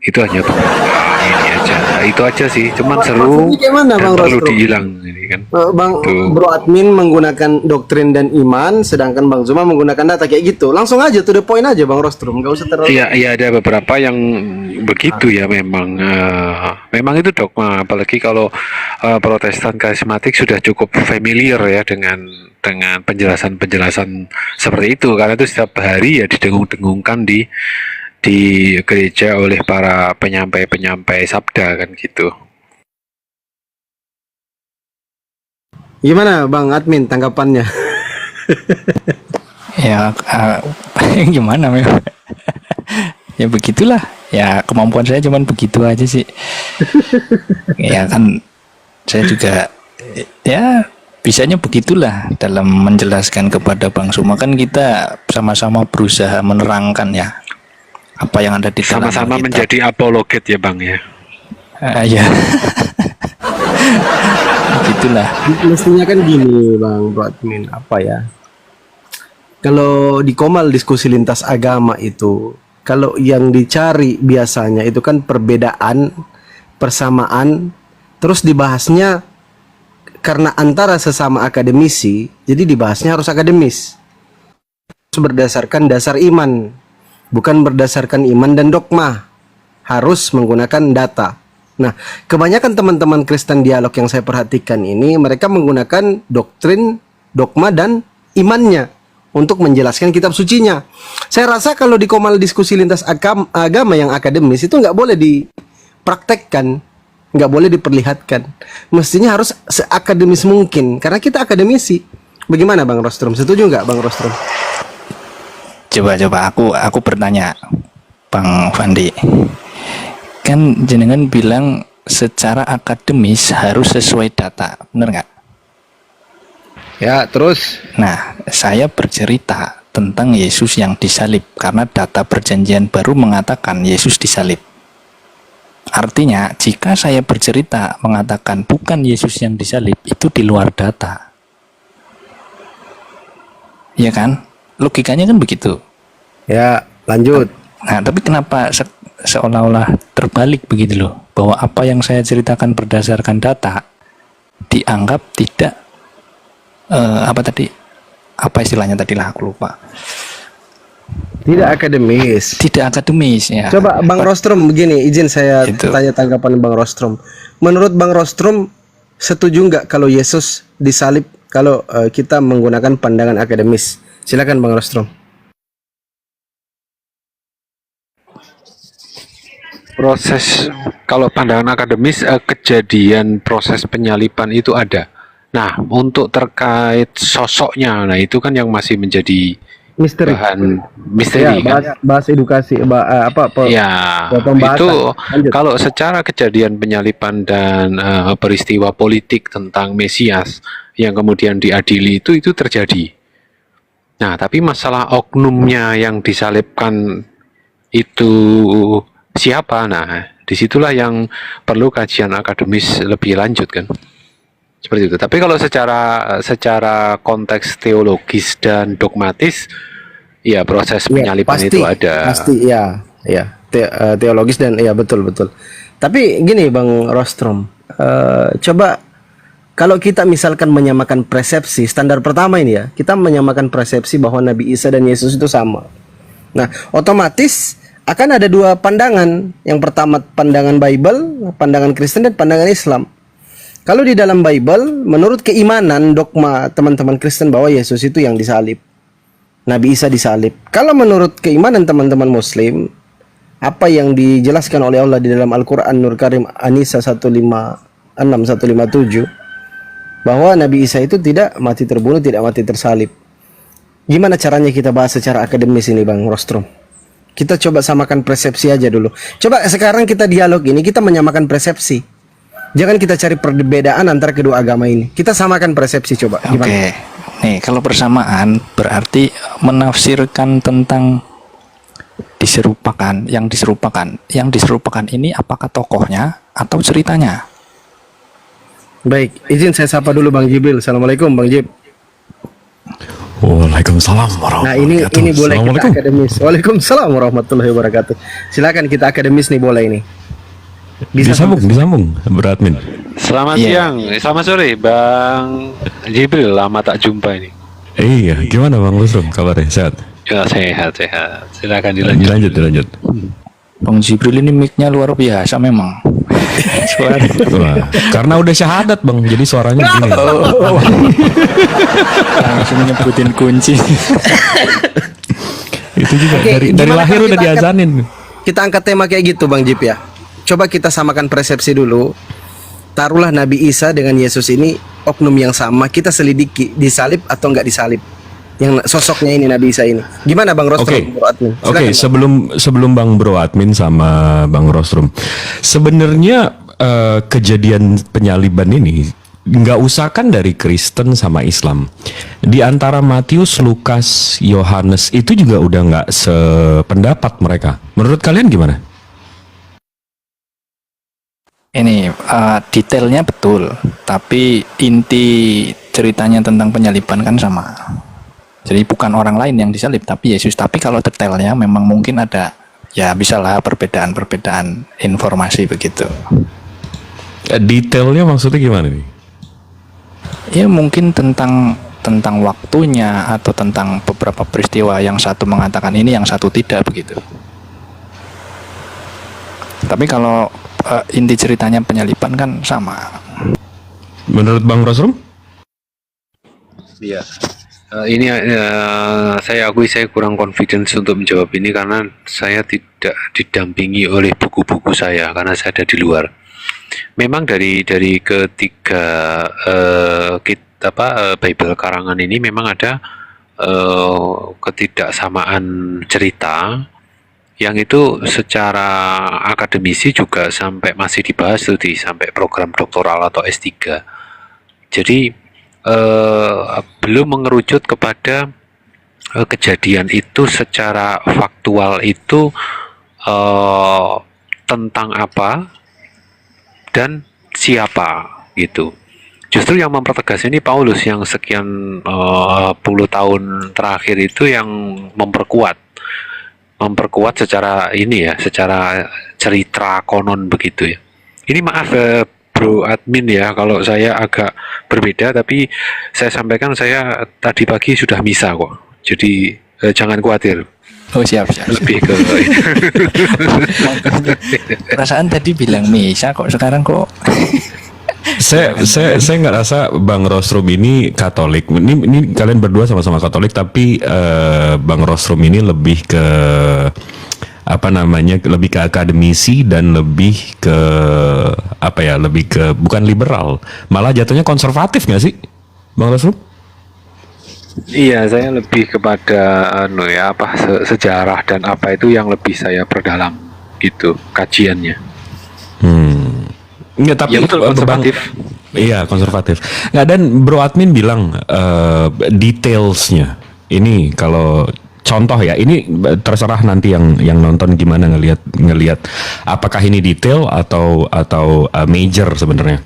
Itu hanya ini aja. Itu aja sih, cuman seru Bagaimana, dan Bang perlu Rostrum? dihilang ini kan. Bang Tuh. Bro Admin menggunakan doktrin dan iman, sedangkan Bang Zuma menggunakan data kayak gitu. Langsung aja to the point aja Bang Rostrum, nggak usah terlalu. Iya, ada beberapa yang begitu ya memang. Memang itu dogma, apalagi kalau Protestan karismatik sudah cukup familiar ya dengan penjelasan-penjelasan seperti itu, karena itu setiap hari ya didengung-dengungkan di gereja oleh para penyampai sabda kan gitu. Gimana Bang Admin tanggapannya? Ya, gimana memang? Ya begitulah. Ya kemampuan saya cuman begitu aja sih. Ya kan, saya juga ya bisanya begitulah dalam menjelaskan kepada Bang Suma. Kan kita sama-sama berusaha menerangkan ya apa yang ada di dalam Sama-sama Alkitab. menjadi apologet ya Bang ya. Ya. Begitulah. Mestinya kan gini Bang Bro Admin, apa ya? Kalau di Komal diskusi lintas agama itu, kalau yang dicari biasanya itu kan perbedaan, persamaan, terus dibahasnya karena antara sesama akademisi, jadi dibahasnya harus akademis. Berdasarkan dasar iman, bukan berdasarkan iman dan dogma. Harus menggunakan data. Nah, kebanyakan teman-teman Kristen dialog yang saya perhatikan ini, mereka menggunakan doktrin, dogma, dan imannya untuk menjelaskan kitab sucinya. Saya rasa kalau di Komal diskusi lintas agama yang akademis itu nggak boleh dipraktekkan, nggak boleh diperlihatkan. Mestinya harus seakademis mungkin, karena kita akademisi. Bagaimana Bang Rostrum? Setuju nggak Bang Rostrum? Coba aku bertanya, Bang Fandi. Kan jenengan bilang secara akademis harus sesuai data, benar nggak? Ya, terus Nah, saya bercerita tentang Yesus yang disalib karena data perjanjian baru mengatakan Yesus disalib. Artinya, jika saya bercerita mengatakan bukan Yesus yang disalib, itu di luar data. Ya kan? Logikanya kan begitu. ya lanjut. Nah, tapi kenapa seolah-olah terbalik begitu loh, bahwa apa yang saya ceritakan berdasarkan data dianggap tidak apa istilahnya tadi lah, aku lupa, Tidak akademis. tidak akademis ya. Coba Bang Rostrom begini, izin saya Itu. tanya tanggapan Bang Rostrom. Menurut Bang Rostrom, setuju nggak kalau Yesus disalib kalau kita menggunakan pandangan akademis? Silakan Bang Rostrom. Proses, kalau pandangan akademis, kejadian proses penyaliban itu ada. Nah, untuk terkait sosoknya, nah itu kan yang masih menjadi Misteri. bahan Ya, misteri kan. bahas edukasi, Ya, pembahasan. itu Lanjut. kalau secara kejadian penyaliban dan peristiwa politik tentang Mesias yang kemudian diadili itu terjadi. Nah, tapi masalah oknumnya yang disalibkan itu siapa? Nah, disitulah yang perlu kajian akademis lebih lanjut kan. Seperti itu. Tapi kalau secara konteks teologis dan dogmatis, ya proses Ya, penyaliban itu ada. pasti ya, ya. Teologis dan ya betul. Tapi gini Bang Rostrom, coba kalau kita misalkan menyamakan persepsi, standar pertama ini ya, kita menyamakan persepsi bahwa Nabi Isa dan Yesus itu sama. Nah, otomatis akan ada dua pandangan. Yang pertama pandangan Bible, pandangan Kristen dan pandangan Islam. Kalau di dalam Bible, menurut keimanan dogma teman-teman Kristen bahwa Yesus itu yang disalib, Nabi Isa disalib. Kalau menurut keimanan teman-teman Muslim, apa yang dijelaskan oleh Allah di dalam Al-Quran Nur Karim An-Nisa 156-157, bahwa Nabi Isa itu tidak mati terbunuh, tidak mati tersalib. Gimana caranya kita bahas secara akademis ini Bang Rostrom? Kita coba samakan persepsi aja dulu. Coba sekarang kita dialog ini, kita menyamakan persepsi. Jangan kita cari perbedaan antara kedua agama ini. Kita samakan persepsi coba. Oke, Gimana? nih kalau persamaan berarti menafsirkan tentang yang diserupakan ini apakah tokohnya atau ceritanya? Baik, izin saya sapa dulu Bang Jibril. Assalamualaikum Bang Jib. Waalaikumsalam Nah warahmatullahi ini boleh kita Assalamualaikum. akademis. Waalaikumsalam warahmatullahi wabarakatuh. Silakan kita akademis nih boleh ini. Disambung, beradmin. Selamat Iya. siang, selamat sore, Bang Jibril. Lama tak jumpa ini. Iya, gimana Bang Rusrum kabarnya? Sehat? Ya, sehat. Silakan dilanjut. Dilanjut. Bang Jibril ini mic-nya luar biasa memang. Suara. Wah, karena udah syahadat Bang, jadi suaranya gini. Langsung nyebutin kunci. Itu juga Oke, dari gimana lahir kalau udah kita diazanin. Kita angkat tema kayak gitu Bang Jib ya. Coba kita samakan persepsi dulu. Taruhlah Nabi Isa dengan Yesus ini oknum yang sama. Kita selidiki disalib atau enggak disalib. Yang sosoknya ini Nabi Isa ini. Gimana Bang Rostrom? Oke, Bro Admin? Oke, Silakan, Bang. sebelum Bang Bro Admin sama Bang Rostrum, sebenarnya kejadian penyaliban ini nggak usah kan dari Kristen sama Islam. Di antara Matius, Lukas, Yohanes itu juga udah nggak sependapat mereka. Menurut kalian gimana? Ini detailnya betul, tapi inti ceritanya tentang penyaliban kan sama. Jadi bukan orang lain yang disalib, tapi Yesus. Tapi kalau detailnya memang mungkin ada, ya bisalah perbedaan informasi begitu. Detailnya maksudnya gimana nih? Ya mungkin tentang waktunya atau tentang beberapa peristiwa, yang satu mengatakan ini, yang satu tidak begitu. Tapi kalau inti ceritanya penyaliban kan sama. Menurut Bang Rostrum? Iya. Ini saya akui saya kurang confidence untuk menjawab ini karena saya tidak didampingi oleh buku-buku saya karena saya ada di luar. Memang dari ketiga Bible karangan ini memang ada ketidaksamaan cerita yang itu secara akademisi juga sampai masih dibahas tuh sampai program doktoral atau S3. Jadi belum mengerucut kepada kejadian itu secara faktual itu tentang apa dan siapa gitu. Justru yang mempertegas ini Paulus yang sekian puluh tahun terakhir itu yang memperkuat memperkuat secara ini ya, secara cerita konon begitu ya. Ini maaf Bro admin ya, kalau saya agak berbeda, tapi saya sampaikan saya tadi pagi sudah misa kok. Jadi jangan khawatir. Oh siap siap. Lebih ke Perasaan tadi bilang misa kok sekarang kok. Saya nggak rasa Bang Rostrum ini Katolik. Ini kalian berdua sama-sama Katolik, tapi Bang Rostrum ini lebih ke apa namanya, lebih ke akademisi dan lebih ke apa ya, lebih ke bukan liberal, malah jatuhnya konservatif nggak sih, Bang Rostrum? Iya, saya lebih kepada sejarah dan apa itu yang lebih saya perdalam gitu kajiannya. Nggak, tapi Ya betul, konservatif. Iya, konservatif. Nggak, dan Bro admin bilang detailsnya. Ini kalau contoh ya, ini terserah nanti yang nonton gimana ngelihat apakah ini detail atau major sebenarnya.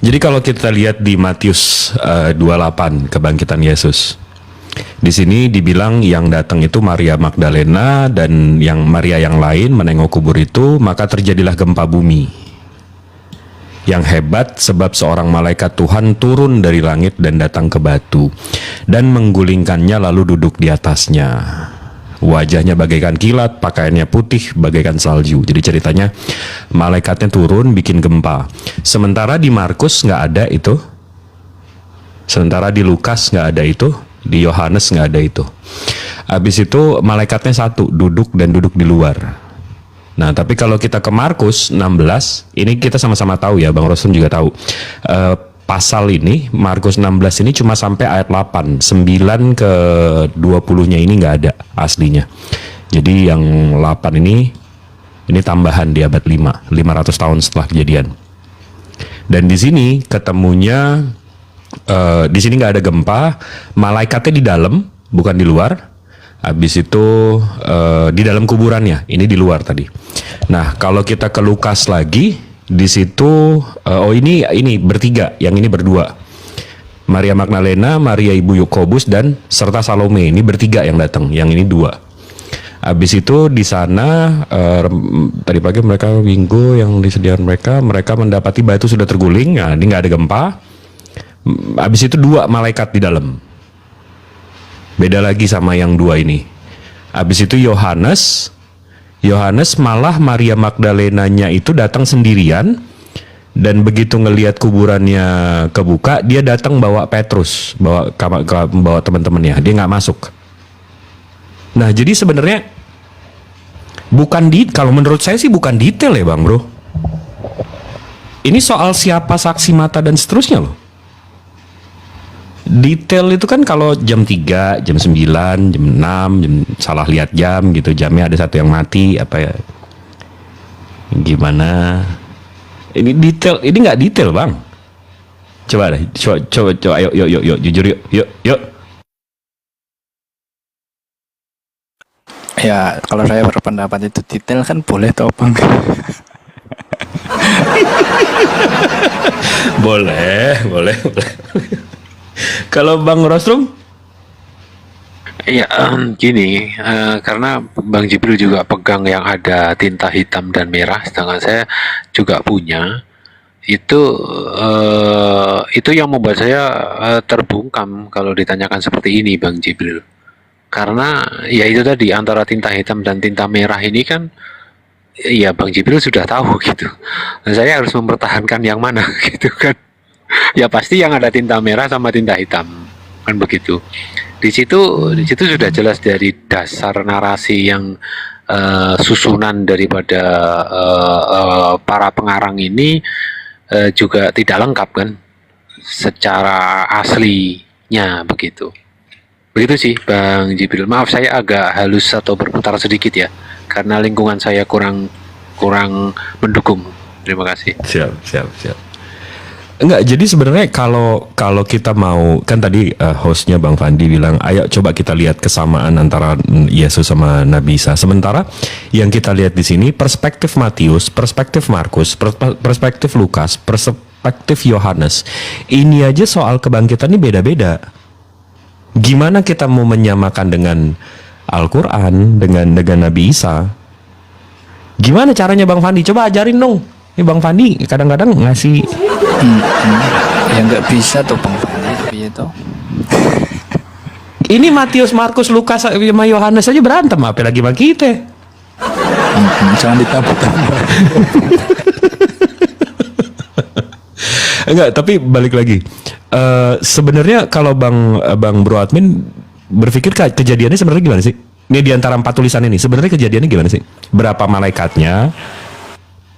Jadi kalau kita lihat di Matius 28 kebangkitan Yesus. Di sini dibilang yang datang itu Maria Magdalena dan yang Maria yang lain menengok kubur itu, maka terjadilah gempa bumi yang hebat sebab seorang malaikat Tuhan turun dari langit dan datang ke batu dan menggulingkannya lalu duduk di atasnya. Wajahnya bagaikan kilat, pakaiannya putih bagaikan salju. Jadi ceritanya malaikatnya turun bikin gempa. Sementara di Markus nggak ada itu. Sementara di Lukas nggak ada itu. Di Yohanes nggak ada itu. Habis itu malaikatnya satu, duduk di luar. Nah, tapi kalau kita ke Markus 16, ini kita sama-sama tahu ya, Bang Rostrum juga tahu. Pasal ini, Markus 16 ini cuma sampai ayat 8, 9 ke 20-nya ini nggak ada aslinya. Jadi yang 8 ini tambahan di abad 5, 500 tahun setelah kejadian. Dan di sini ketemunya, di sini nggak ada gempa, malaikatnya di dalam, bukan di luar. Habis itu di dalam kuburannya, ini di luar tadi. Nah, kalau kita ke Lukas lagi, di situ ini bertiga, yang ini berdua. Maria Magdalena, Maria ibu Yakobus dan serta Salome, ini bertiga yang datang, yang ini dua. Habis itu di sana tadi pagi mereka minggu yang disediakan mereka mendapati batu sudah terguling. Nah, ini nggak ada gempa. Habis itu dua malaikat di dalam. Beda lagi sama yang dua ini. Habis itu Yohanes malah Maria Magdalenanya itu datang sendirian, dan begitu ngelihat kuburannya kebuka, dia datang bawa Petrus, bawa teman-temannya, dia nggak masuk. Nah, jadi sebenarnya kalau menurut saya sih bukan detail ya, Bang Bro. Ini soal siapa saksi mata dan seterusnya loh. Detail itu kan kalau jam 3, jam 9, jam 6, salah lihat jam gitu, jamnya ada satu yang mati apa ya. Gimana? Ini detail, ini nggak detail, Bang. Coba ayo yuk jujur yuk. Ya, kalau saya berpendapat itu detail kan boleh toh Bang. boleh. Kalau Bang Rostrum? Iya, gini, karena Bang Jibril juga pegang yang ada tinta hitam dan merah, sedangkan saya juga punya. Itu yang membuat saya terbungkam kalau ditanyakan seperti ini, Bang Jibril. Karena ya itu tadi, antara tinta hitam dan tinta merah ini kan, ya Bang Jibril sudah tahu gitu. Dan saya harus mempertahankan yang mana gitu kan. Ya pasti yang ada tinta merah sama tinta hitam, kan begitu. Di situ sudah jelas dari dasar narasi yang susunan daripada para pengarang ini juga tidak lengkap kan secara aslinya begitu. Begitu sih Bang Jibril. Maaf saya agak halus atau berputar sedikit ya, karena lingkungan saya kurang mendukung. Terima kasih. Siap. Enggak, jadi sebenarnya kalau kita mau, kan tadi hostnya Bang Fandi bilang, ayo coba kita lihat kesamaan antara Yesus sama Nabi Isa. Sementara yang kita lihat di sini perspektif Matius, perspektif Markus, perspektif Lukas, perspektif Yohanes. Ini aja soal kebangkitan ini beda-beda. Gimana kita mau menyamakan dengan Al-Quran, dengan Nabi Isa. Gimana caranya Bang Fandi? Coba ajarin dong. Ini Bang Fandi kadang-kadang ngasih. Ya nggak bisa tuh Bang Fandi, tapi itu. Ini Matius, Markus, Lukas sama Yohanes aja berantem, apalagi sama kita. Jangan ditambah-tambah. Enggak, tapi balik lagi. Sebenarnya kalau Bang Bro Admin berpikir kejadiannya sebenarnya gimana sih? Ini di antara 4 tulisan ini sebenarnya kejadiannya gimana sih? Berapa malaikatnya?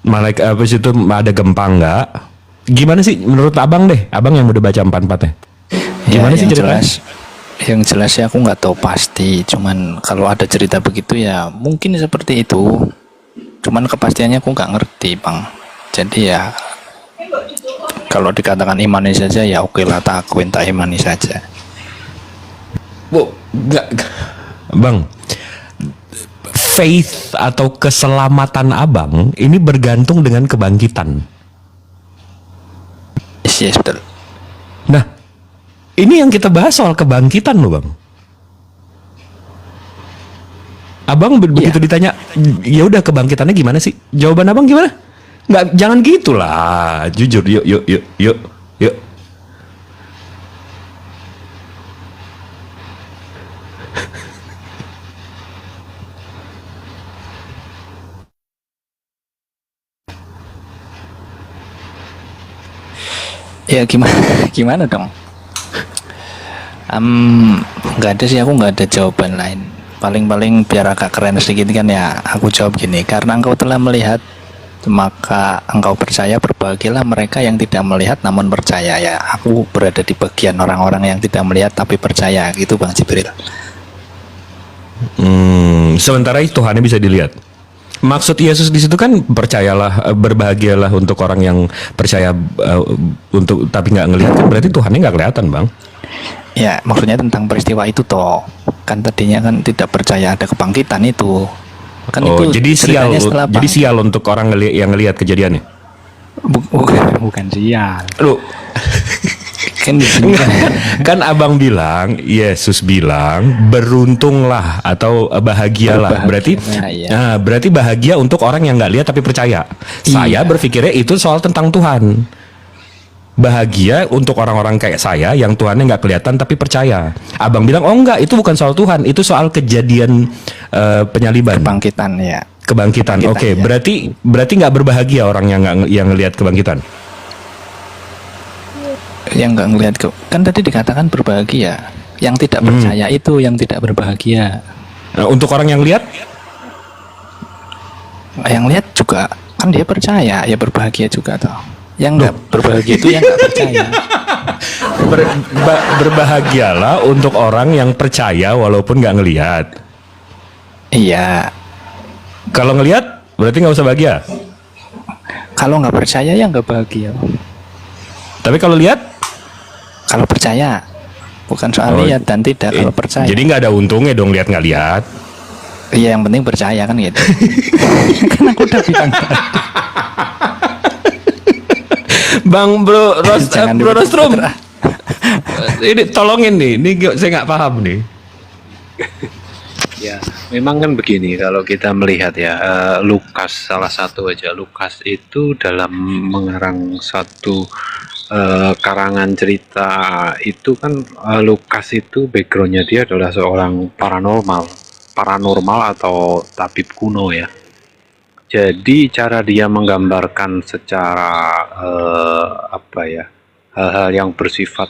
Malaikat apa itu, ada gempa enggak? Gimana sih menurut Abang deh? Abang yang udah baca 4-4-nya. Gimana sih ceritanya? Yang jelas ya aku nggak tahu pasti. Cuman kalau ada cerita begitu ya mungkin seperti itu. Cuman kepastiannya aku nggak ngerti Bang. Jadi ya kalau dikatakan imani saja ya oke lah, tak akuin, tak imani saja. Bu, enggak. Bang, faith atau keselamatan Abang ini bergantung dengan kebangkitan. Yes, betul. Nah, ini yang kita bahas soal kebangkitan loh Bang. Abang begitu ditanya, ya udah kebangkitannya gimana sih? Jawaban Abang gimana? Nggak, jangan gitulah. Jujur, yuk. Ya gimana dong? Nggak ada sih, aku nggak ada jawaban lain. Paling biar agak keren sedikit kan ya, aku jawab gini: karena engkau telah melihat, maka engkau percaya. Berbahagialah mereka yang tidak melihat namun percaya. Ya, aku berada di bagian orang-orang yang tidak melihat tapi percaya, gitu Bang Jibril. Sementara itu Tuhannya bisa dilihat. Maksud Yesus di situ kan percayalah, berbahagialah untuk orang yang percaya, untuk tapi nggak ngelihat, kan berarti Tuhannya nggak kelihatan Bang. Ya, maksudnya tentang peristiwa itu toh. Kan tadinya kan tidak percaya ada kebangkitan itu. Kan itu jadi sial, ceritanya setelah jadi sial untuk orang yang ngelihat kejadiannya. Bukan sial. Lu Kan di sini kan Abang bilang, Yesus bilang beruntunglah atau bahagialah. Berarti iya. nah, berarti bahagia untuk orang yang nggak lihat tapi percaya. Saya berpikirnya itu soal tentang Tuhan. Bahagia untuk orang-orang kayak saya yang Tuhannya nggak kelihatan tapi percaya. Abang bilang, oh enggak, itu bukan soal Tuhan, itu soal kejadian penyaliban. Kebangkitan ya. Kebangkitan. Oke, ya. berarti nggak berbahagia orang yang ngelihat kebangkitan. Yang nggak ngelihat kan tadi dikatakan berbahagia. Yang tidak percaya itu yang tidak berbahagia. Nah, untuk orang yang lihat juga kan dia percaya, ya berbahagia juga toh. Yang nggak berbahagia itu yang nggak percaya. Berbahagialah untuk orang yang percaya walaupun nggak ngelihat. Iya. Kalau ngelihat berarti nggak usah bahagia. Kalau nggak percaya ya nggak bahagia. Tapi kalau lihat, kalau percaya, bukan soal lihat dan tidak. Kalau percaya, jadi nggak ada untungnya dong lihat nggak lihat. Iya, yang penting percaya kan gitu. Kan aku udah bilang. Bang Bro Rostrum, diputer. ini tolongin nih, ini saya nggak paham nih. Ya, memang kan begini, kalau kita melihat ya, Lukas salah satu aja, Lukas itu dalam mengarang satu karangan cerita itu kan, Lukas itu backgroundnya dia adalah seorang paranormal atau tabib kuno ya. Jadi cara dia menggambarkan secara hal-hal yang bersifat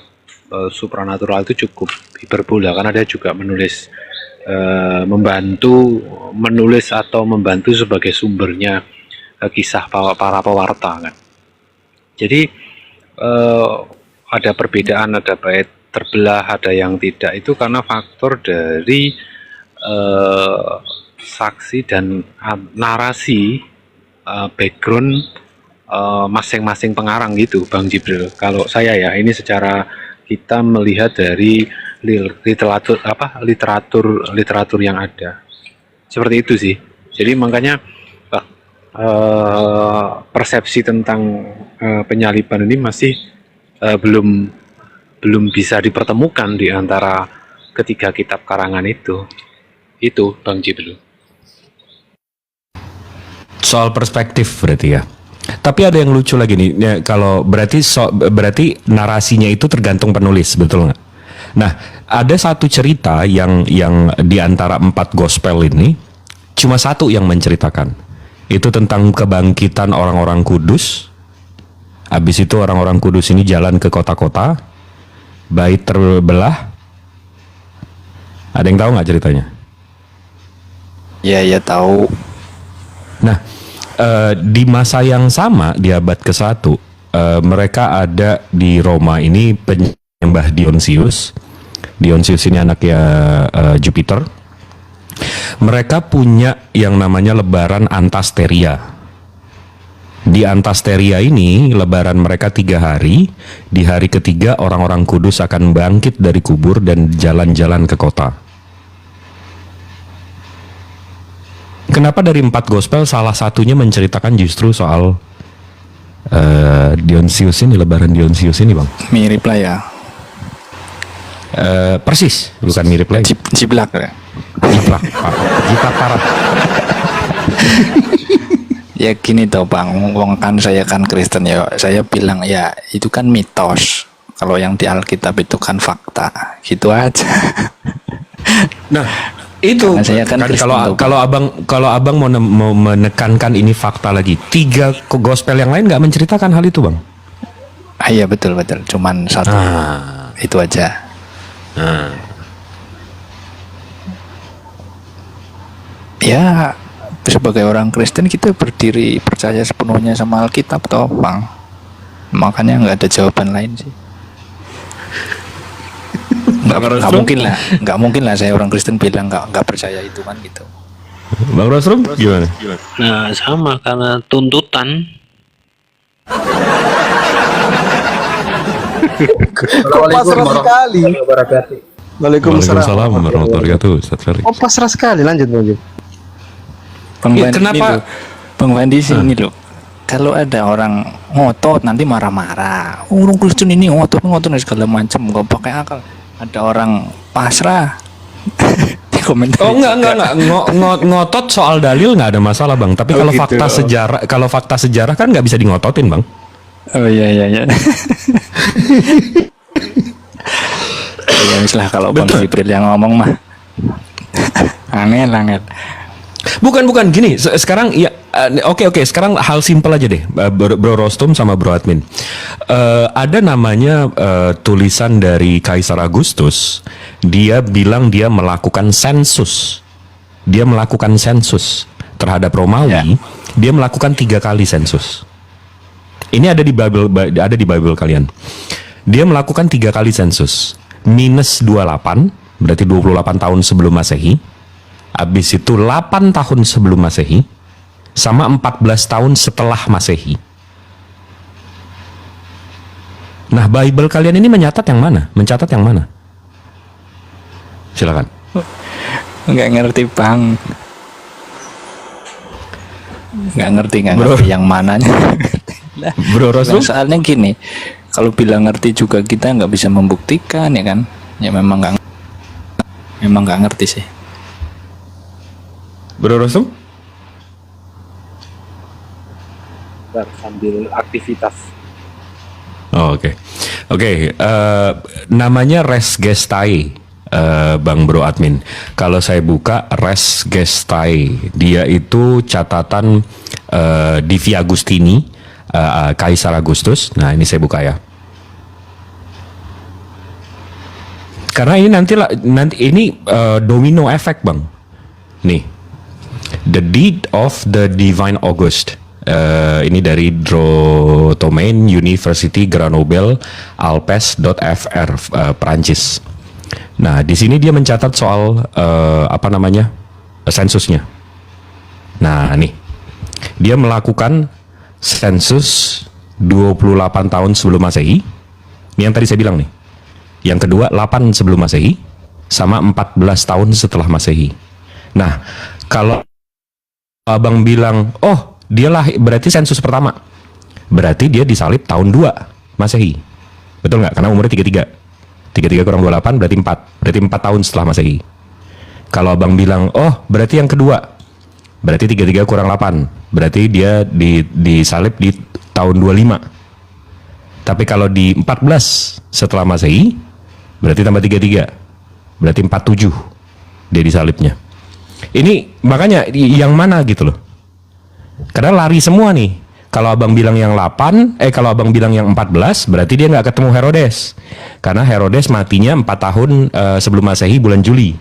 supranatural itu cukup hiperbola, karena dia juga menulis atau membantu sebagai sumbernya kisah para pewarta kan. Jadi ada perbedaan, ada bait terbelah, ada yang tidak, itu karena faktor dari saksi dan narasi, background masing-masing pengarang gitu Bang Jibril. Kalau saya ya, ini secara kita melihat dari literatur yang ada, seperti itu sih. Jadi makanya persepsi tentang penyaliban ini masih belum bisa dipertemukan di antara ketiga kitab karangan itu. Itu Bang Jibril. Soal perspektif berarti ya. Tapi ada yang lucu lagi nih, ya, kalau berarti narasinya itu tergantung penulis, betul nggak? Nah, ada satu cerita yang di antara 4 gospel ini cuma satu yang menceritakan. Itu tentang kebangkitan orang-orang kudus. Habis itu orang-orang kudus ini jalan ke kota-kota, bait terbelah. Ada yang tahu nggak ceritanya? Ya tahu. Nah, di masa yang sama di abad ke-1, mereka ada di Roma ini penyembah Dionysius. Dionysius ini anaknya Jupiter. Mereka punya yang namanya lebaran Antasteria. Di Antasteria ini lebaran mereka 3 hari. Di hari ketiga orang-orang kudus akan bangkit dari kubur dan jalan-jalan ke kota. Kenapa dari 4 gospel salah satunya menceritakan justru soal Dionysius ini, lebaran Dionysius ini, Bang? Mirip lah ya. Persis, bukan mirip lagi. Jiplak ya. Jiplak parah. Ya gini toh Bang, wong kan saya kan Kristen ya. Saya bilang ya itu kan mitos. Kalau yang di Alkitab itu kan fakta. Gitu aja. Nah, itu Karena saya kan Kristen tuh, kalau abang mau menekankan ini fakta lagi, 3 gospel yang lain nggak menceritakan hal itu, Bang? Iya betul. Cuman satu. Itu aja. Ya sebagai orang Kristen kita berdiri percaya sepenuhnya sama Alkitab toh Bang. Makanya nggak ada jawaban lain sih. Nggak mungkin lah saya orang Kristen bilang nggak percaya itu kan gitu. Bang Rosrum gimana? Nah, sama karena tuntutan. Pasrah sekali. Waalaikumsalam warahmatullahi wabarakatuh. Ustaz Ferry. Oh, pasrah sekali. Lanjut. Bang Ya, Fandi kenapa? ini loh. Bang Fandi sini loh. Kalau ada orang ngotot nanti marah-marah. Orang Kristen ini ngotot segala macam, nggak pakai akal. Ada orang pasrah. Di komentar. Oh enggak. Ngotot soal dalil nggak ada masalah, Bang. Tapi kalau gitu. fakta sejarah kan nggak bisa di ngototin, Bang. Oh iya. Ya misalnya kalau Bang Jibril yang ngomong mah angel. Bukan gini. Sekarang ya oke. Sekarang hal simpel aja deh, Bro Rostum sama Bro Admin. Ada namanya tulisan dari Kaisar Agustus. Dia bilang dia melakukan sensus. Dia melakukan sensus terhadap Romawi. Dia melakukan 3 kali sensus. Ini ada di Bible kalian. Dia melakukan 3 kali sensus. Minus 28, berarti 28 tahun sebelum Masehi. Habis itu 8 tahun sebelum Masehi. Sama 14 tahun setelah Masehi. Nah, Bible kalian ini mencatat yang mana? Silakan. Nggak ngerti Bang. Nggak ngerti yang mananya. Bro Rasul? Soalnya gini, kalau bilang ngerti juga kita nggak bisa membuktikan ya kan? Ya memang nggak ngerti sih. Bro Rasul? Sambil aktivitas. Oh, oke. Namanya res gestai, Bang Bro Admin. Kalau saya buka res gestai, dia itu catatan Divi Agustini, Kaisar Agustus. Nah, ini saya buka ya. Karena ini nanti ini domino effect, Bang. Nih, the deed of the divine August. Ini dari Drotomain University Grenoble Alpes.fr, Perancis. Nah, di sini dia mencatat soal sensusnya. Nah, nih. Dia melakukan sensus 28 tahun sebelum Masehi. Ini yang tadi saya bilang nih. Yang kedua 8 sebelum Masehi sama 14 tahun setelah Masehi. Nah, kalau Abang bilang, "Oh, dia berarti sensus pertama." Berarti dia disalib tahun 2 Masehi. Betul nggak? Karena umurnya 33. 33 kurang 28 berarti 4. Berarti 4 tahun setelah Masehi. Kalau abang bilang, oh berarti yang kedua, berarti 33 kurang 8, berarti dia disalib di tahun 25. Tapi kalau di 14 setelah Masehi, berarti tambah 33, berarti 47 dia disalibnya. Ini makanya yang mana gitu loh. Karena lari semua nih. Kalau abang bilang yang 8, kalau abang bilang yang 14, berarti dia nggak ketemu Herodes. Karena Herodes matinya 4 tahun sebelum Masehi bulan Juli.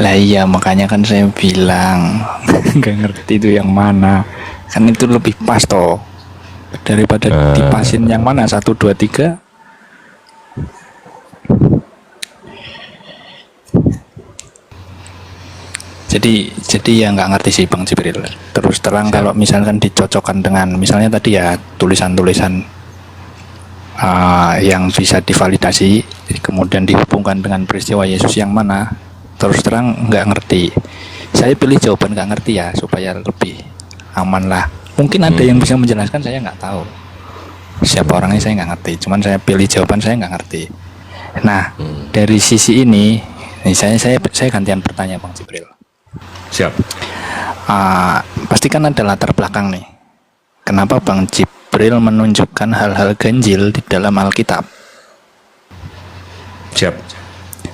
Lah iya, makanya kan saya bilang nggak ngerti itu yang mana. Kan itu lebih pas toh daripada dipasin yang mana 1, 2, 3. Jadi ya nggak ngerti sih Bang Jibril. Terus terang kalau misalkan dicocokkan dengan misalnya tadi ya tulisan-tulisan yang bisa divalidasi, kemudian dihubungkan dengan peristiwa Yesus yang mana, terus terang nggak ngerti. Saya pilih jawaban nggak ngerti ya supaya lebih aman lah. Mungkin ada yang bisa menjelaskan, saya nggak tahu siapa orangnya, saya nggak ngerti. Cuman saya pilih jawaban, saya nggak ngerti. Nah dari sisi ini saya gantian bertanya Bang Jibril. Siap. Pasti kan ada latar belakang nih. Kenapa Bang Jibril menunjukkan hal-hal ganjil di dalam Alkitab? Siap.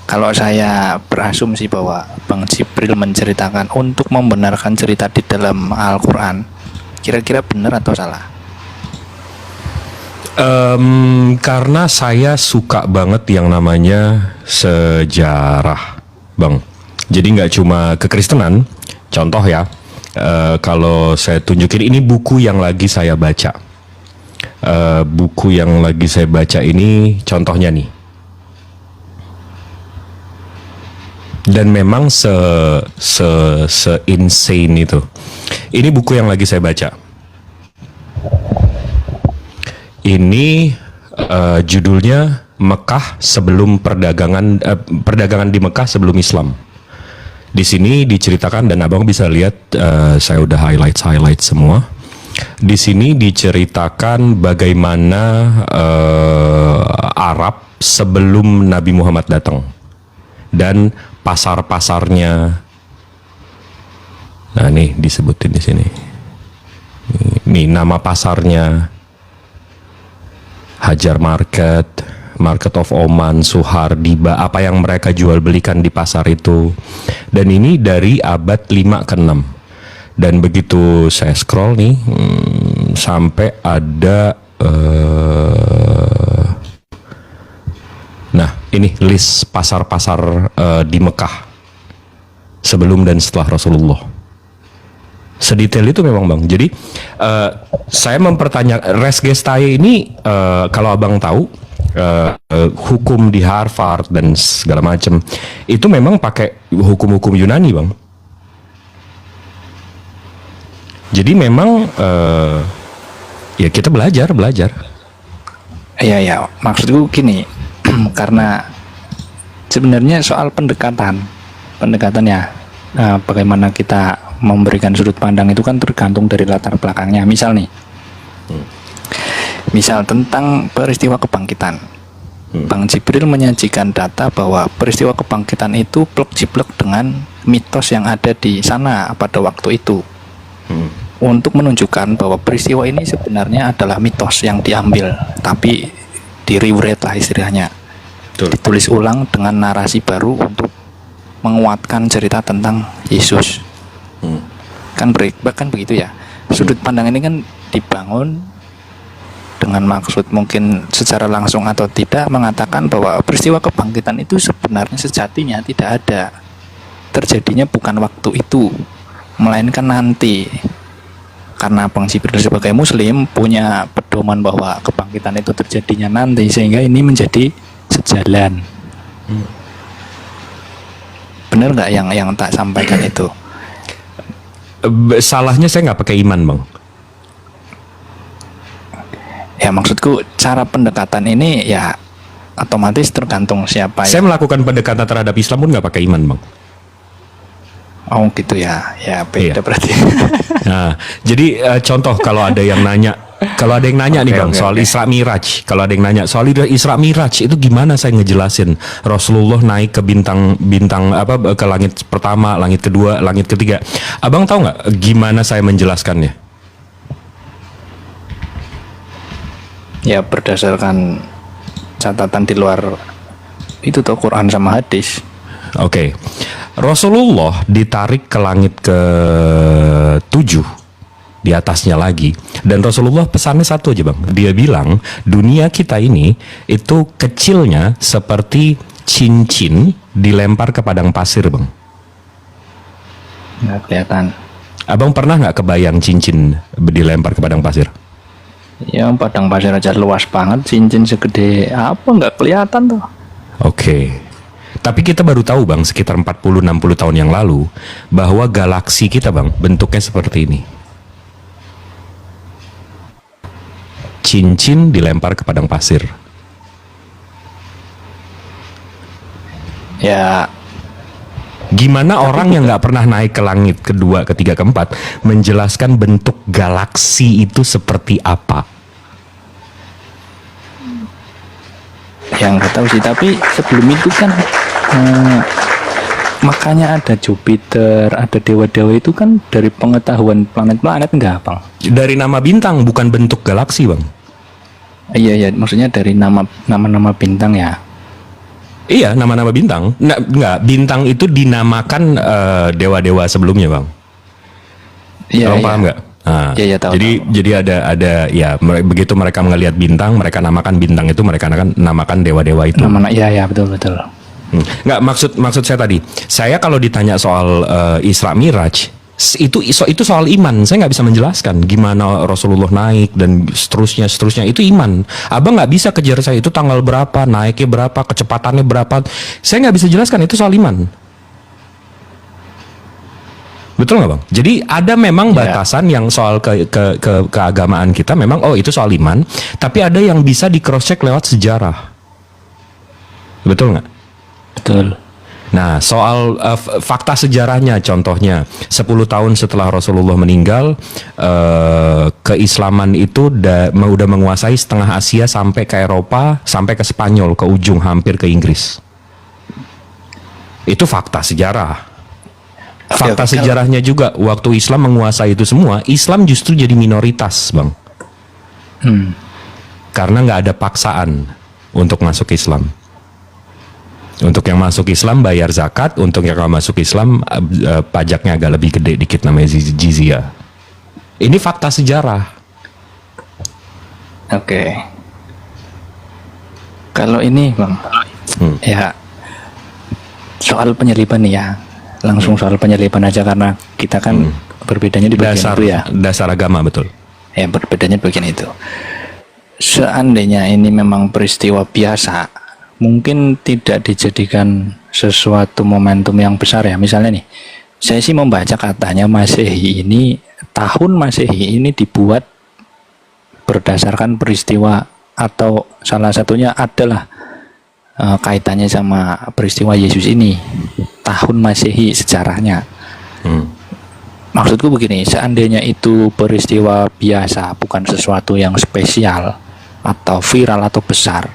Kalau saya berasumsi bahwa Bang Jibril menceritakan untuk membenarkan cerita di dalam Al-Quran, kira-kira benar atau salah? Karena saya suka banget yang namanya sejarah, Bang. Jadi nggak cuma kekristenan. Contoh ya, kalau saya tunjukin ini buku yang lagi saya baca. Buku yang lagi saya baca ini contohnya nih. Dan memang se-insane itu. Ini buku yang lagi saya baca. Ini judulnya Mekah sebelum perdagangan di Mekah sebelum Islam. Di sini diceritakan, dan abang bisa lihat saya udah highlight semua. Di sini diceritakan bagaimana Arab sebelum Nabi Muhammad datang dan pasar-pasarnya. Nah, nih disebutin di sini. Nih nama pasarnya: Hajar Market, Market of Oman, Suhar, Diba, apa yang mereka jual belikan di pasar itu. Dan ini dari abad 5 ke 6. Dan begitu saya scroll nih, sampai ada nah ini list pasar-pasar di Mekah sebelum dan setelah Rasulullah. Sedetail itu memang Bang. Jadi saya mempertanyakan res gestae ini, kalau abang tahu hukum di Harvard dan segala macam itu memang pakai hukum-hukum Yunani Bang. Jadi memang ya kita belajar. Ya maksudku gini. Karena sebenarnya soal pendekatannya, bagaimana kita memberikan sudut pandang itu kan tergantung dari latar belakangnya. Misal nih, misal tentang peristiwa kebangkitan, Bang Jibril menyajikan data bahwa peristiwa kebangkitan itu plek-jiplek dengan mitos yang ada di sana pada waktu itu, untuk menunjukkan bahwa peristiwa ini sebenarnya adalah mitos yang diambil, tapi di-rewrite lah istilahnya. Betul. Ditulis ulang dengan narasi baru untuk menguatkan cerita tentang Yesus. Kan begitu ya. Sudut pandang ini kan dibangun dengan maksud mungkin secara langsung atau tidak mengatakan bahwa peristiwa kebangkitan itu sebenarnya sejatinya tidak ada. Terjadinya bukan waktu itu, melainkan nanti. Karena Bang Jibril sebagai muslim punya pedoman bahwa kebangkitan itu terjadinya nanti, sehingga ini menjadi sejalan. Bener nggak yang tak sampaikan itu? Salahnya saya nggak pakai iman Bang. Ya maksudku cara pendekatan ini ya otomatis tergantung siapa. Saya melakukan pendekatan terhadap Islam pun nggak pakai iman Bang. Oh gitu ya, ya beda Iya. berarti. Nah, jadi contoh kalau ada yang nanya Kalau ada yang nanya nih Oke, Bang, oke, soal oke. Isra Miraj. Kalau ada yang nanya soal Isra Miraj itu gimana saya ngejelasin? Rasulullah naik ke bintang apa, ke langit pertama, langit kedua, langit ketiga. Abang tahu nggak gimana saya menjelaskannya? Ya berdasarkan catatan di luar itu tuh Quran sama hadis. Oke. Rasulullah ditarik ke langit ke 7 di atasnya lagi, dan Rasulullah pesannya satu aja Bang. Dia bilang dunia kita ini itu kecilnya seperti cincin dilempar ke padang pasir Bang. Nggak kelihatan. Abang pernah nggak kebayang cincin dilempar ke padang pasir? Ya padang pasir aja luas banget, cincin segede apa nggak kelihatan tuh. Oke. Tapi kita baru tahu Bang sekitar 40-60 tahun yang lalu bahwa galaksi kita Bang bentuknya seperti ini. Cincin dilempar ke padang pasir. Ya Gimana orang yang nggak pernah naik ke langit kedua, ketiga, keempat menjelaskan bentuk galaksi itu seperti apa? yang nggak tahu sih, tapi sebelum itu kan makanya ada Jupiter, ada dewa-dewa itu kan dari pengetahuan planet-planet enggak Bang? Dari nama bintang, bukan bentuk galaksi Bang. Iya, maksudnya dari nama-nama bintang ya. Iya, nama-nama bintang. Enggak, bintang itu dinamakan dewa-dewa sebelumnya Bang. Iya, Abang iya. paham nggak? Nah, Iya, tahu. jadi ada ya begitu mereka melihat bintang, mereka namakan bintang itu, mereka namakan dewa-dewa itu. Iya, betul. Nggak, maksud saya tadi, saya kalau ditanya soal Isra Miraj itu soal iman. Saya nggak bisa menjelaskan gimana Rasulullah naik dan seterusnya itu iman. Abang nggak bisa kejar saya itu tanggal berapa, naiknya berapa, kecepatannya berapa. Saya nggak bisa jelaskan, itu soal iman. Betul nggak Bang? Jadi ada memang batasan yang soal keagamaan kita memang, oh itu soal iman, tapi ada yang bisa di cross check lewat sejarah. Betul nggak? Betul. Nah, soal fakta sejarahnya, contohnya 10 tahun setelah Rasulullah meninggal, keislaman itu udah menguasai setengah Asia sampai ke Eropa, sampai ke Spanyol, ke ujung hampir ke Inggris. Itu fakta sejarah. Fakta sejarahnya juga, waktu Islam menguasai itu semua, Islam justru jadi minoritas, Bang. Karena nggak ada paksaan untuk masuk Islam. Untuk yang masuk Islam bayar zakat, untuk yang nggak masuk Islam pajaknya agak lebih gede dikit, namanya jizyah. Ini fakta sejarah. Oke. Kalau ini Bang, ya soal penyelipan nih ya, langsung soal penyelipan aja karena kita kan berbedanya di bagian itu ya. Dasar agama, betul. Ya berbedanya di bagian itu. Seandainya ini memang peristiwa biasa, mungkin tidak dijadikan sesuatu momentum yang besar ya. Misalnya nih, saya sih membaca katanya tahun Masehi ini dibuat berdasarkan peristiwa, atau salah satunya adalah kaitannya sama peristiwa Yesus ini, tahun Masehi sejarahnya. Maksudku begini, seandainya itu peristiwa biasa, bukan sesuatu yang spesial atau viral atau besar,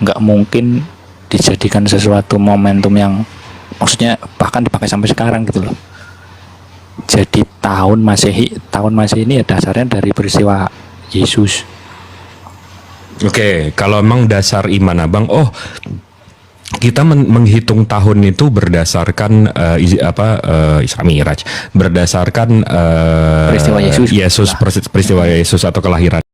nggak mungkin dijadikan sesuatu momentum yang maksudnya bahkan dipakai sampai sekarang gitu loh. Jadi tahun Masehi ini ya dasarnya dari peristiwa Yesus. Oke, kalau memang dasar iman Abang, kita menghitung tahun itu berdasarkan Isra Miraj, berdasarkan Peristiwa Yesus. peristiwa Yesus atau kelahiran.